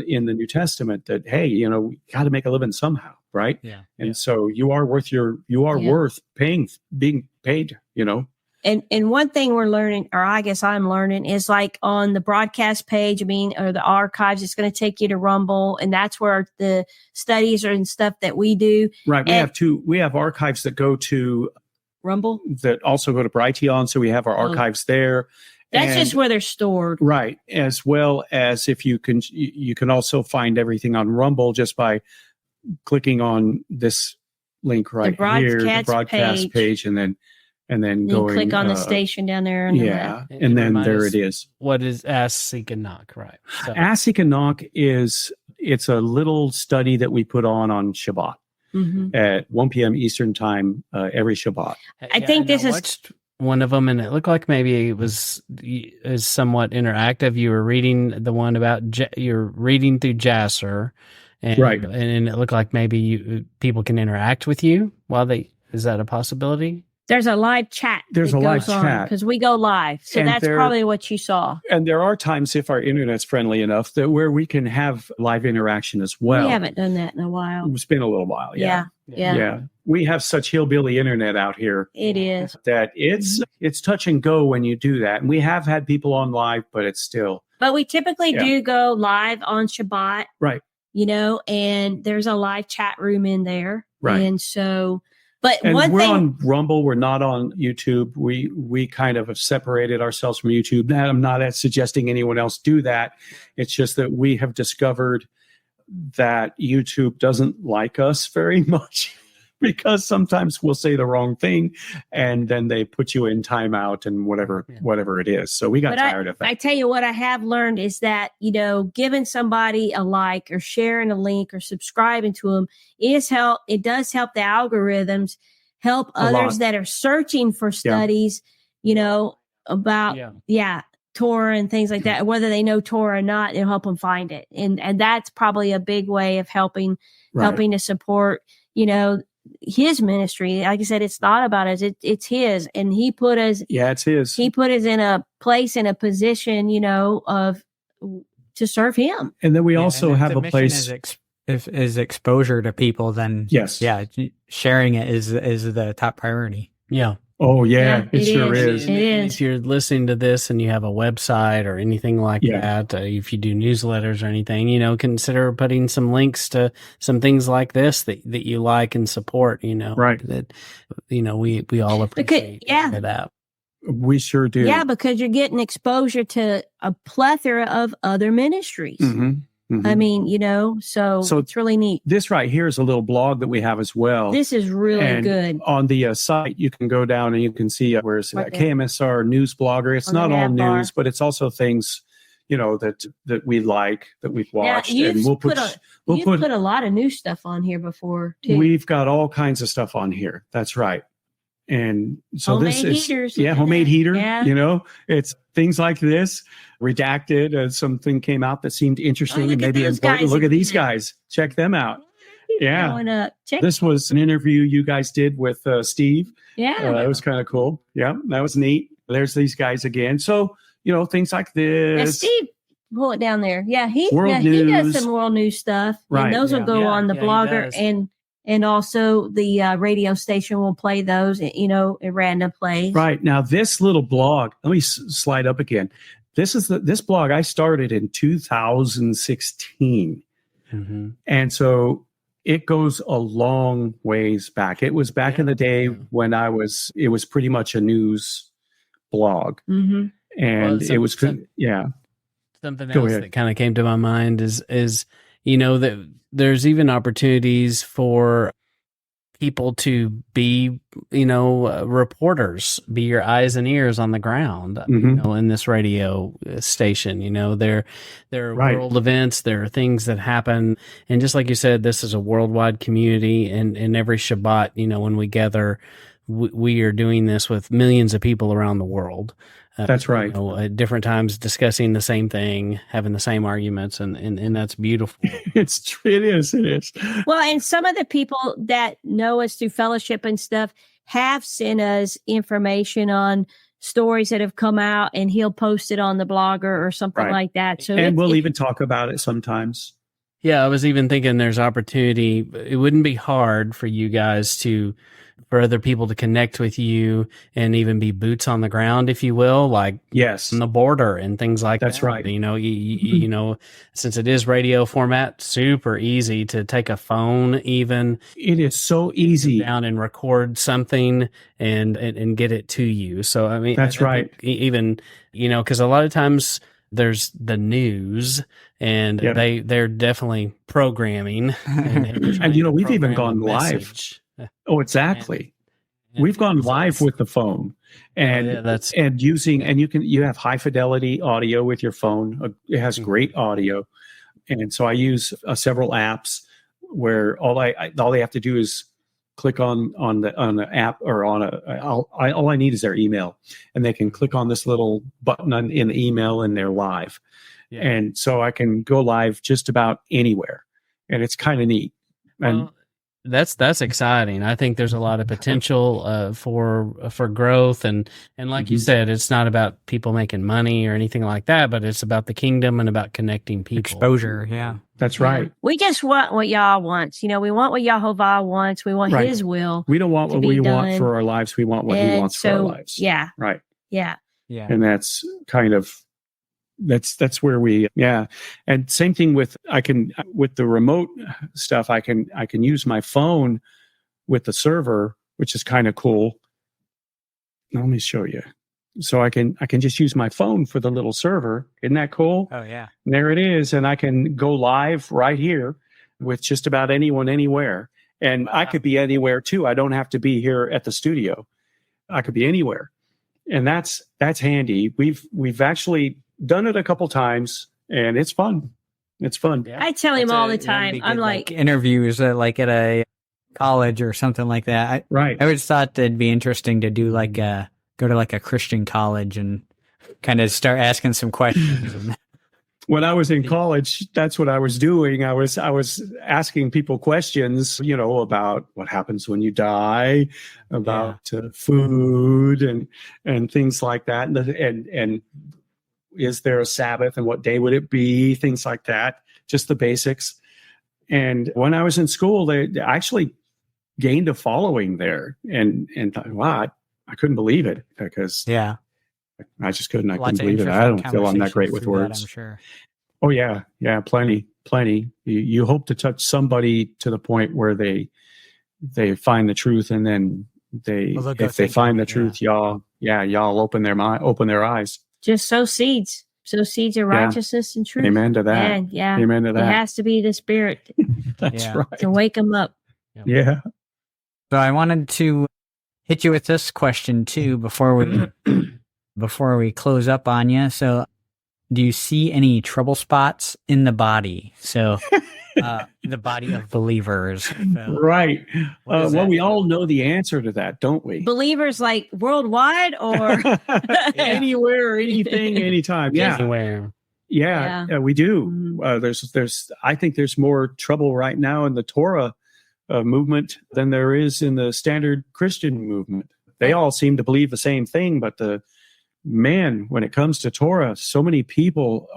In the New Testament, that we got to make a living somehow, right? Yeah. And so you are worth worth being paid. And one thing we're learning, or I guess I'm learning, is like on the broadcast page, or the archives, it's going to take you to Rumble, and that's where the studies and stuff that we do. Right. We have archives that go to Rumble, that also go to Brighteon. So we have our archives there. That's just where they're stored. Right. As well as if you can also find everything on Rumble just by clicking on this link right here, the broadcast page, and then going, click on the station down there. And then there it is. What is Ask, Seek, and Knock, right? So. Ask, Seek, and Knock it's a little study that we put on Shabbat at 1 p.m. Eastern time every Shabbat. I think this is watched one of them, and it looked like maybe is somewhat interactive. You were reading the one about you're reading through Jasser, and it looked like maybe people can interact with you while they. Is that a possibility? There's a live chat. There's a live chat because we go live. So that's probably what you saw. And there are times, if our internet's friendly enough, that where we can have live interaction as well. We haven't done that in a while. It's been a little while. Yeah. We have such hillbilly internet out here. It is. That it's touch and go when you do that. And we have had people on live, but it's still. But we typically do go live on Shabbat. Right. And there's a live chat room in there. Right. And so. But we're on Rumble. We're not on YouTube. We kind of have separated ourselves from YouTube. Now, I'm not suggesting anyone else do that. It's just that we have discovered that YouTube doesn't like us very much because sometimes we'll say the wrong thing and then they put you in timeout and whatever it is. So we got tired of that. I tell you what I have learned is that, giving somebody a like or sharing a link or subscribing to them it does help the algorithms, help others that are searching for studies, about, Torah and things like that, whether they know Torah or not, it'll help them find it. And that's probably a big way of helping to support, his ministry. Like I said, it's not about us, it's his, and he put us it's his. He put us in a place, in a position, to serve him. And then we also have a place is exposure to people. Then sharing it is the top priority. Oh yeah, it sure is. It is. If you're listening to this and you have a website or anything like that, if you do newsletters or anything, consider putting some links to some things like this that you like and support. Right. That we all appreciate that. We sure do. Yeah, because you're getting exposure to a plethora of other ministries. Mm-hmm. Mm-hmm. I mean, so it's really neat. This right here is a little blog that we have as well. This is really good. On the site, you can go down and you can see where it's KMSR News Blogger. It's not all news, but it's also things, that we like, that we've watched. Yeah, and we'll put a lot of new stuff on here before too. We've got all kinds of stuff on here. That's right. And so homemade this is heaters, homemade heater. Yeah. It's things like this. Redacted, something came out that seemed interesting and maybe important. Look at these guys. Check them out. Yeah. This was an interview you guys did with Steve. Yeah. That was kind of cool. Yeah, that was neat. There's these guys again. So, things like this. Yeah, Steve, pull it down there. Yeah, he news. does some world news stuff. Right. And those will go on the blogger and also the radio station will play those, at random plays. Right. Now, this little blog, let me slide up again. This blog I started in 2016. Mm-hmm. And so it goes a long ways back. It was back in the day when it was pretty much a news blog. Mm-hmm. And it was, something else that kind of came to my mind is that there's even opportunities for people to be, reporters, be your eyes and ears on the ground, in this radio station. There are world events, there are things that happen. And just like you said, this is a worldwide community. And every Shabbat, when we gather, we are doing this with millions of people around the world. That's right. At different times discussing the same thing, having the same arguments, and that's beautiful. It is. Well, and some of the people that know us through fellowship and stuff have sent us information on stories that have come out, and he'll post it on the blogger or something like that. So we'll even talk about it sometimes. Yeah, I was even thinking there's opportunity. It wouldn't be hard for you guys for other people to connect with you and even be boots on the ground, if you will, like on the border and things like that. That's right. Since it is radio format, super easy to take a phone even. It is so easy down and record something and get it to you. So, I mean, that's right. Even, because a lot of times there's the news and they're definitely programming. And we've even gone live. Oh, exactly. We've gone live with the phone and you have high fidelity audio with your phone. It has great audio. And so I use several apps where all they have to do is click on the app or all I need is their email, and they can click on this little button in the email and they're live. Yeah. And so I can go live just about anywhere, and it's kind of neat. And that's exciting. I think there's a lot of potential for growth, and like you said, it's not about people making money or anything like that, but it's about the kingdom and about connecting people. Exposure, yeah. That's right. We just want what Yah wants. We want what Yahovah wants. We want His will. We don't want what we want for our lives. We want what He wants for our lives. Yeah. Right. Yeah. Yeah. And that's kind of that's where and same thing with the remote stuff, I can use my phone with the server, which is kind of cool. Let me show you. So I can just use my phone for the little server. Isn't that cool? Oh yeah. And there it is. And I can go live right here with just about anyone, anywhere. And I could be anywhere too. I don't have to be here at the studio. I could be anywhere. And that's handy. We've actually done it a couple times, and it's fun. It's fun. Yeah. I tell him all the time. I'm like interviews like at a college or something like that. I always thought that'd be interesting to do go to like a Christian college and kind of start asking some questions. When I was in college, that's what I was doing. I was asking people questions, about what happens when you die, about food and things like that, and is there a Sabbath and what day would it be? Things like that, just the basics. And when I was in school, they actually gained a following there, and thought, wow, I couldn't believe it, because I just couldn't. I couldn't believe it. I don't feel I'm that great with words. I'm sure. Oh yeah, plenty. You hope to touch somebody to the point where they find the truth, and then if they find the truth, y'all open their eyes. Just sow seeds. Sow seeds of righteousness and truth. Amen to that. And, amen to that. It has to be the Spirit. That's right. To wake them up. Yeah. So I wanted to hit you with this question too before we close up on you. So do you see any trouble spots in the body? So, the body of believers. So, right. Well, we all know the answer to that, don't we? Believers like worldwide or anywhere, anything, anytime. Yeah. Anywhere. Yeah, we do. I think there's more trouble right now in the Torah movement than there is in the standard Christian movement. They all seem to believe the same thing, but when it comes to Torah, so many people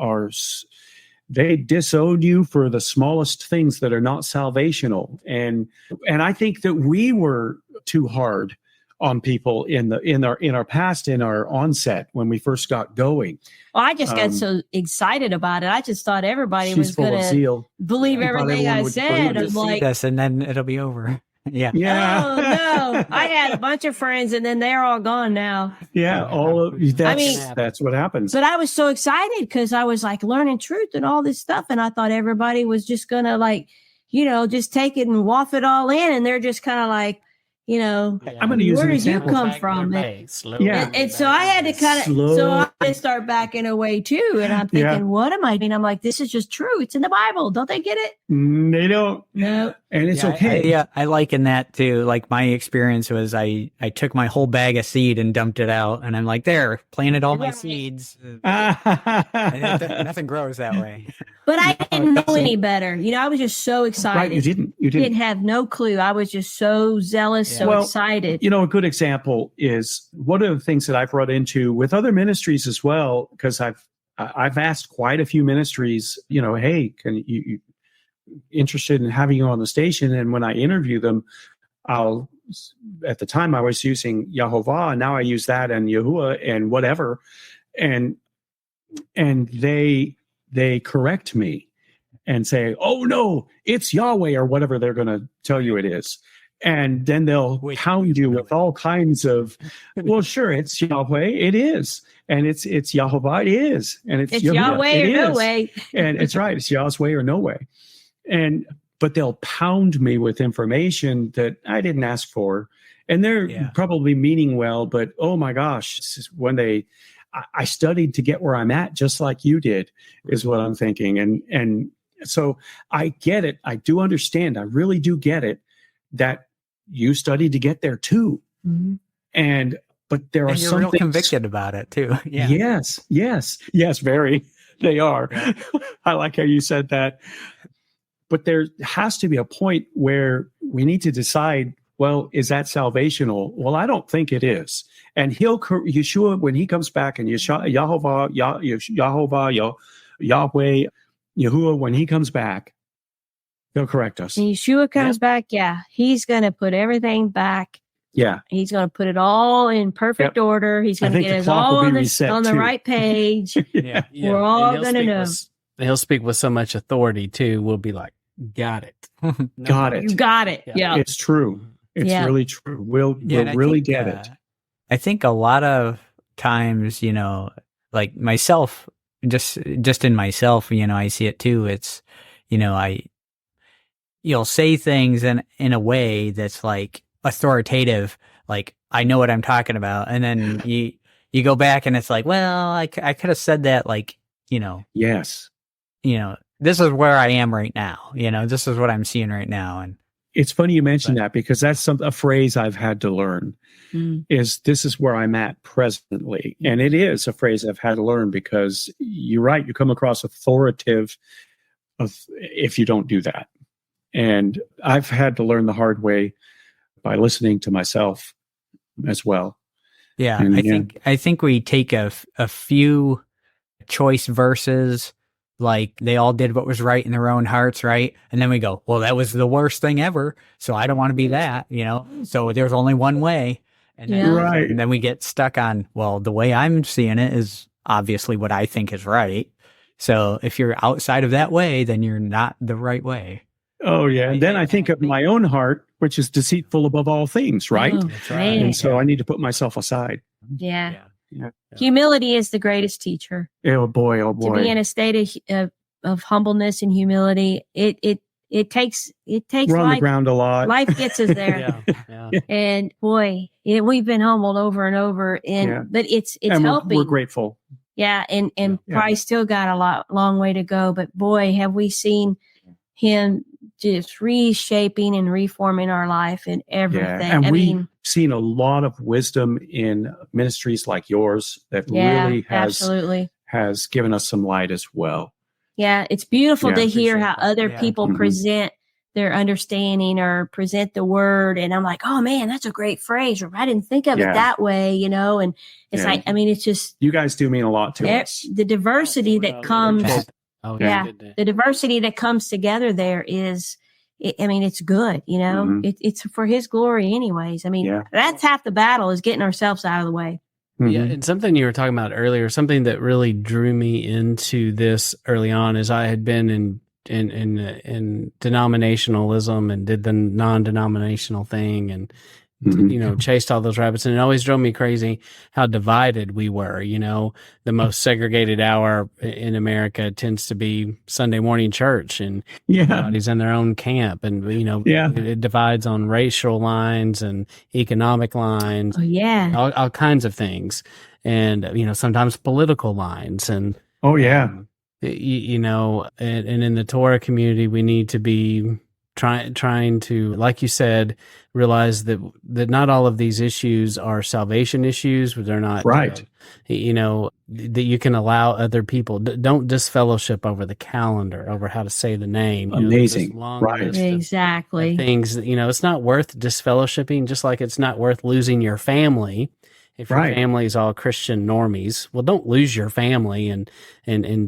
they disown you for the smallest things that are not salvational. And I think that we were too hard on people in our past, in our onset when we first got going. Well, I just got so excited about it. I just thought everybody was going to believe everything I said. I'm like, this, and then it'll be over. Yeah. Oh no! I had a bunch of friends, and then they're all gone now. Yeah, that's what happens. But I was so excited because I was like learning truth and all this stuff, and I thought everybody was just gonna just take it and waft it all in, and they're just kind of like, I'm going to use where an did example. you come from? And so I had to I had to start backing away too. And I'm thinking, what am I doing? I'm like, this is just true. It's in the Bible. Don't they get it? They don't. No. And it's okay. I liken that to, like, my experience was I took my whole bag of seed and dumped it out, and I'm like, there, planted all my seeds. Nothing grows that way. But I didn't know any better. I was just so excited. Right, you didn't have no clue. I was just so zealous, so excited. A good example is one of the things that I've run into with other ministries as well, because I've asked quite a few ministries, hey, can you interested in having you on the station? And when I interview them, at the time I was using Yahovah, and now I use that and Yahuwah and whatever, and they correct me and say, oh no, it's Yahweh, or whatever they're going to tell you it is. And then they'll pound you with all kinds of, well, sure, it's Yahweh, it is. And it's Yahovah, it is. And it's Yahweh or no way. And it's right, it's Yahweh or no way. But they'll pound me with information that I didn't ask for. And they're probably meaning well, but oh my gosh, when I studied to get where I'm at, just like you did, is what I'm thinking. And so I get it. I do understand. I really do get it that you studied to get there too. Mm-hmm. But there are some real things, convicted about it too. Yeah. Yes, very. They are. Yeah. I like how you said that. But there has to be a point where we need to decide, well, is that salvational? Well, I don't think it is. And Yeshua, when he comes back, and Yahovah, Yahweh, Yahuwah, when he comes back, he'll correct us. When Yeshua comes back, he's going to put everything back. Yeah. He's going to put it all in perfect order. He's going to get us all on the right page. We're all going to know. He'll speak with so much authority too. We'll be like, got it. Got it. You got it. Yeah. It's true. It's really true. We'll really get it. I think a lot of times, like myself, just in myself, I see it too. It's, you'll say things in a way that's like authoritative, like I know what I'm talking about. And then you go back and it's like, well, I could have said that, like, yes. This is where I am right now. This is what I'm seeing right now. And it's funny you mention that, because that's a phrase I've had to learn. Is this is where I'm at presently. And it is a phrase I've had to learn, because you're right. You come across authoritative if you don't do that. And I've had to learn the hard way by listening to myself as well. Yeah. And I think we take a few choice verses, like they all did what was right in their own hearts, right? And then we go, well, that was the worst thing ever, so I don't want to be that, so there's only one way. And then we get stuck on, well, the way I'm seeing it is obviously what I think is right. So if you're outside of that way, then you're not the right way. Oh, yeah. And then I think of my own heart, which is deceitful above all things, right? That's right. And so I need to put myself aside. Yeah. Humility is the greatest teacher. Oh boy. To be in a state of humbleness and humility, it takes We're life. on the ground a lot. Life gets us there. And boy, we've been humbled over and over, but it's helping. We're grateful. Yeah. And probably still got a long way to go, but boy, have we seen him just reshaping and reforming our life and everything. Yeah. And we've seen a lot of wisdom in ministries like yours that really has given us some light as well. Yeah, it's beautiful to hear how other people present their understanding or present the word. And I'm like, oh man, that's a great phrase. Or I didn't think of it that way, and it's like, I mean, it's just. You guys do mean a lot to us. The diversity that comes. The diversity that comes together there is, it's good, it's for his glory anyways. I mean, that's half the battle, is getting ourselves out of the way. Yeah. And something you were talking about earlier, something that really drew me into this early on, is I had been in denominationalism and did the non-denominational thing and chased all those rabbits. And it always drove me crazy how divided we were. The most segregated hour in America tends to be Sunday morning church, and everybody's in their own camp. And, it divides on racial lines and economic lines. Oh, yeah. All kinds of things. And, sometimes political lines. And, and in the Torah community, we need to be trying to, like you said, realize that not all of these issues are salvation issues. They're not right. That you can allow other people. Don't disfellowship over the calendar, over how to say the name. Amazing, right? Exactly. Things it's not worth disfellowshipping. Just like it's not worth losing your family. If your family is all Christian normies, well, don't lose your family and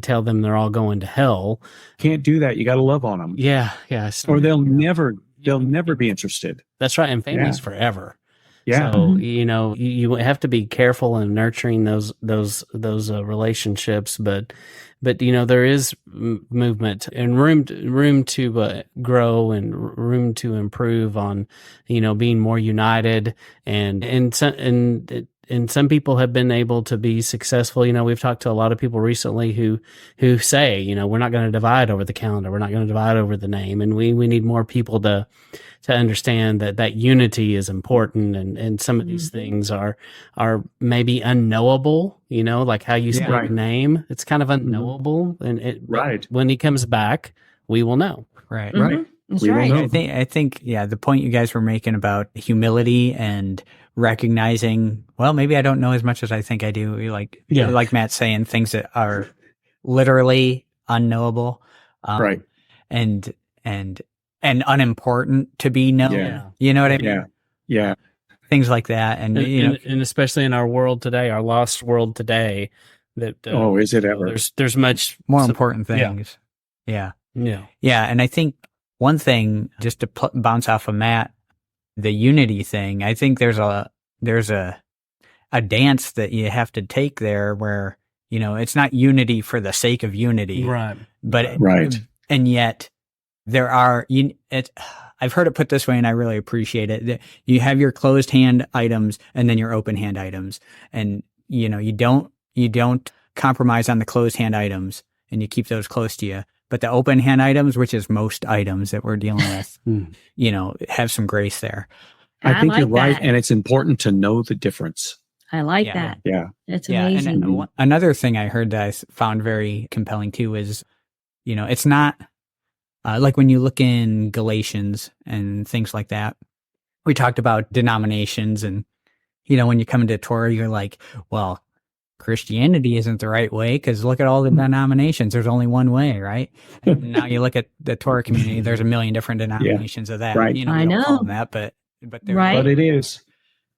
tell them they're all going to hell. Can't do that. You got to love on them. Yeah. Or they'll never be interested. That's right. And families forever. Yeah. So, you have to be careful in nurturing those relationships, but there is movement and room to grow and room to improve on, being more united and some people have been able to be successful. We've talked to a lot of people recently who say, we're not going to divide over the calendar. We're not going to divide over the name. And we need more people to understand that unity is important. And some of these things are maybe unknowable, like how you say the name. It's kind of unknowable. And when he comes back, we will know. Right. Mm-hmm. Right. That's we right. will know. I think, the point you guys were making about humility and recognizing, well, maybe I don't know as much as I think I do. Like Matt's saying, things that are literally unknowable, right, and unimportant to be known. Yeah. You know what I mean? Yeah. Things like that, and especially in our world today, our lost world today. That is it ever? There's much more important things. Yeah. And I think one thing, just to bounce off of Matt, the unity thing, I think there's a dance that you have to take there where, it's not unity for the sake of unity. Right. But, and yet there are, I've heard it put this way and I really appreciate it. You have your closed hand items and then your open hand items. And, you don't compromise on the closed hand items and you keep those close to you. But the open hand items, which is most items that we're dealing with, have some grace there. I think you're right. And it's important to know the difference. I like that. Yeah. That's amazing. And another thing I heard that I found very compelling too is, it's not like when you look in Galatians and things like that, we talked about denominations and, when you come into Torah, you're like, well, Christianity isn't the right way because look at all the denominations. There's only one way, right? And now you look at the Torah community. There's a million different denominations of that. Right. I know call them that, but but it is.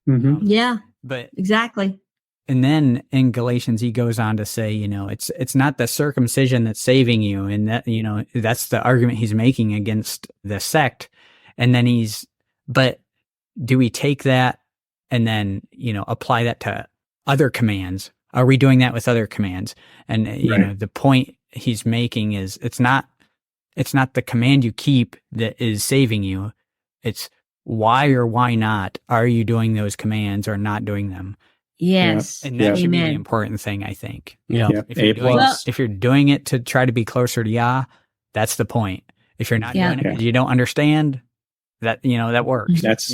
Mm-hmm. Yeah. But exactly. And then in Galatians, he goes on to say, it's not the circumcision that's saving you, and that that's the argument he's making against the sect. And then but do we take that and then apply that to other commands? Are we doing that with other commands? And the point he's making is it's not the command you keep that is saving you. It's why or why not are you doing those commands or not doing them? Yes. And that should be the important thing, I think. Yeah. If you're doing it to try to be closer to Yah, that's the point. If you're not doing it because you don't understand, that that works. That's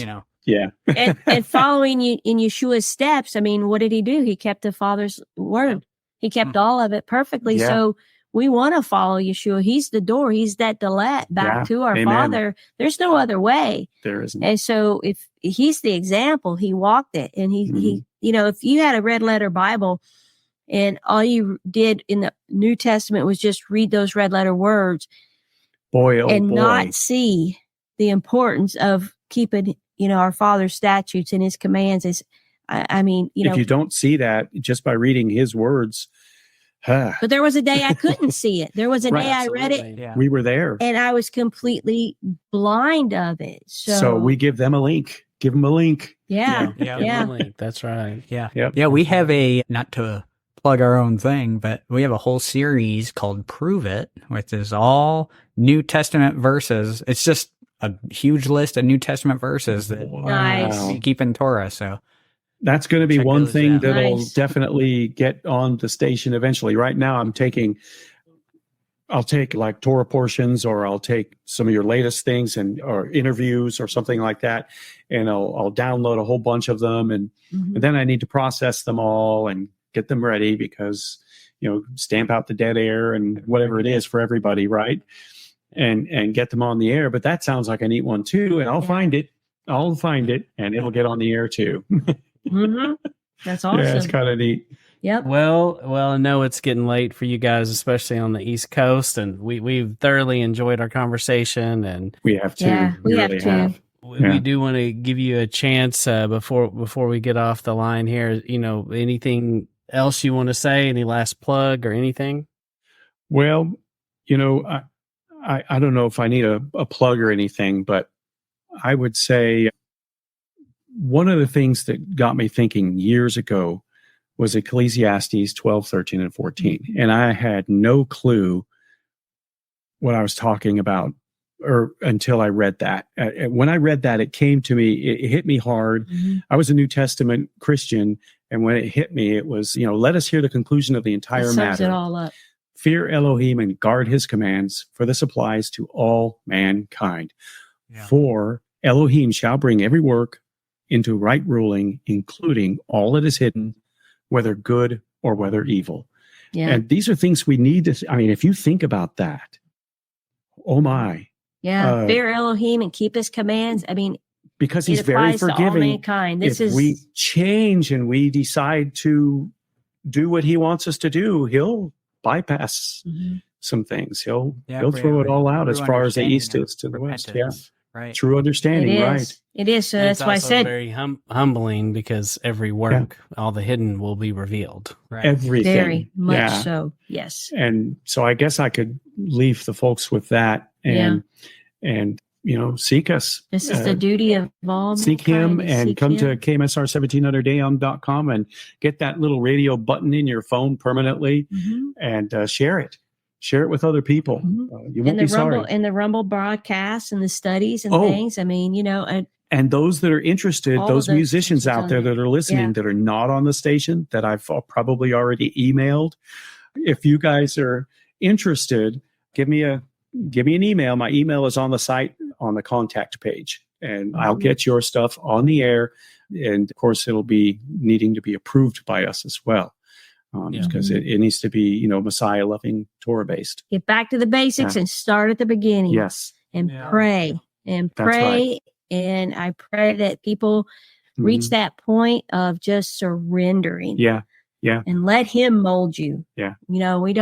Yeah. and following in Yeshua's steps, I mean, what did he do? He kept the Father's word. He kept all of it perfectly. Yeah. So we want to follow Yeshua. He's the door. He's that Dalet back to our Father. There's no other way. There isn't. And so if he's the example, he walked it. And he, you know, if you had a red letter Bible and all you did in the New Testament was just read those red letter words, not see the importance of keeping, you know, our Father's statutes and his commands is, I mean, you know. If you don't see that just by reading his words. But there was a day I couldn't see it. There was a day I read it. Yeah. We were there. And I was completely blind of it. So we give them a link. Give them a link. Yeah. Link. That's right. Yeah. Yep. Yeah. We have not to plug our own thing, but we have a whole series called Prove It, which is all New Testament verses. It's just a huge list of New Testament verses that keep in Torah. So that's going to be one thing that'll definitely get on the station eventually. Right now, I'll take like Torah portions, or I'll take some of your latest things or interviews or something like that, and I'll download a whole bunch of them, and then I need to process them all and get them ready because, you know, stamp out the dead air and whatever it is for everybody, right? And get them on the air. But that sounds like a neat one too, and I'll find it, and it'll get on the air too. That's awesome. Yeah, it's kind of neat. Yep. Well, I know it's getting late for you guys, especially on the East Coast, and we've thoroughly enjoyed our conversation, and we have to. Yeah, we really have. We do want to give you a chance before we get off the line here. You know, anything else you want to say? Any last plug or anything? Well, you know, I don't know if I need a plug or anything, but I would say one of the things that got me thinking years ago was Ecclesiastes 12, 13, and 14. And I had no clue what I was talking about until I read that. When I read that, it came to me, it hit me hard. I was a New Testament Christian, and when it hit me, it was, you know, let us hear the conclusion of the entire matter. Sums it all up. Fear Elohim and guard his commands, for this applies to all mankind. Yeah. For Elohim shall bring every work into right ruling, including all that is hidden, whether good or whether evil. Yeah. And these are things we need to, I mean, if you think about that, oh my. Yeah. Fear Elohim and keep his commands. I mean, because he's very forgiving. If we change and we decide to do what he wants us to do, he'll bypass some things. He'll throw it all out as far as the east is to the west. Yeah. Right. True understanding, right? It is. So that's why I said very humbling, because every work, all the hidden will be revealed. Right? Everything. Very much so. Yes. And so I guess I could leave the folks with that and you know, seek us. This is the duty of all. Seek him and come to KMSR1700am.com and get that little radio button in your phone permanently and share it. Share it with other people. You won't be sorry. And the Rumble broadcasts and the studies and things. I mean, you know. And those that are interested, those musicians out there that are listening that are not on the station that I've probably already emailed. If you guys are interested, give me an email. My email is on the site on the contact page. And I'll get your stuff on the air. And of course, it'll be needing to be approved by us as well. Because it needs to be, you know, Messiah loving, Torah based. Get back to the basics and start at the beginning. Yes. And pray and pray. Right. And I pray that people reach that point of just surrendering. Yeah. Yeah. And let him mold you. Yeah. You know, we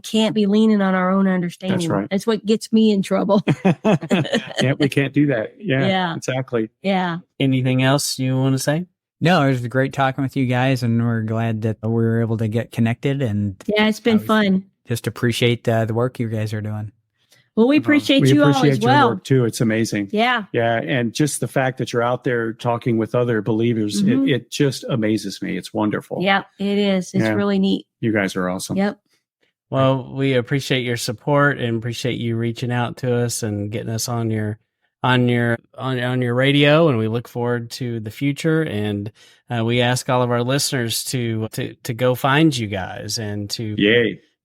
can't be leaning on our own understanding. That's right. That's what gets me in trouble. Yeah, we can't do that. Yeah. Exactly. Yeah. Anything else you want to say? No, it was great talking with you guys, and we're glad that we were able to get connected. And it's been fun. Just appreciate the work you guys are doing. Well, we appreciate you all as well. We appreciate your work too. It's amazing. Yeah. Yeah. And just the fact that you're out there talking with other believers, it just amazes me. It's wonderful. Yeah, it is. It's really neat. You guys are awesome. Yep. Well, we appreciate your support and appreciate you reaching out to us and getting us on your radio, and we look forward to the future. And we ask all of our listeners to go find you guys and to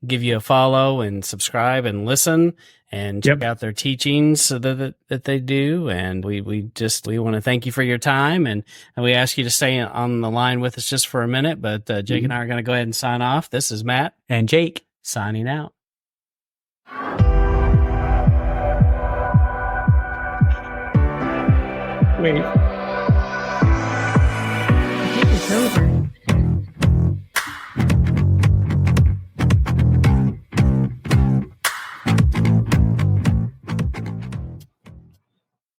give you a follow and subscribe and listen. and check out their teachings that they do. And we want to thank you for your time. And we ask you to stay on the line with us just for a minute. But Jake and I are going to go ahead and sign off. This is Matt and Jake signing out. Wait.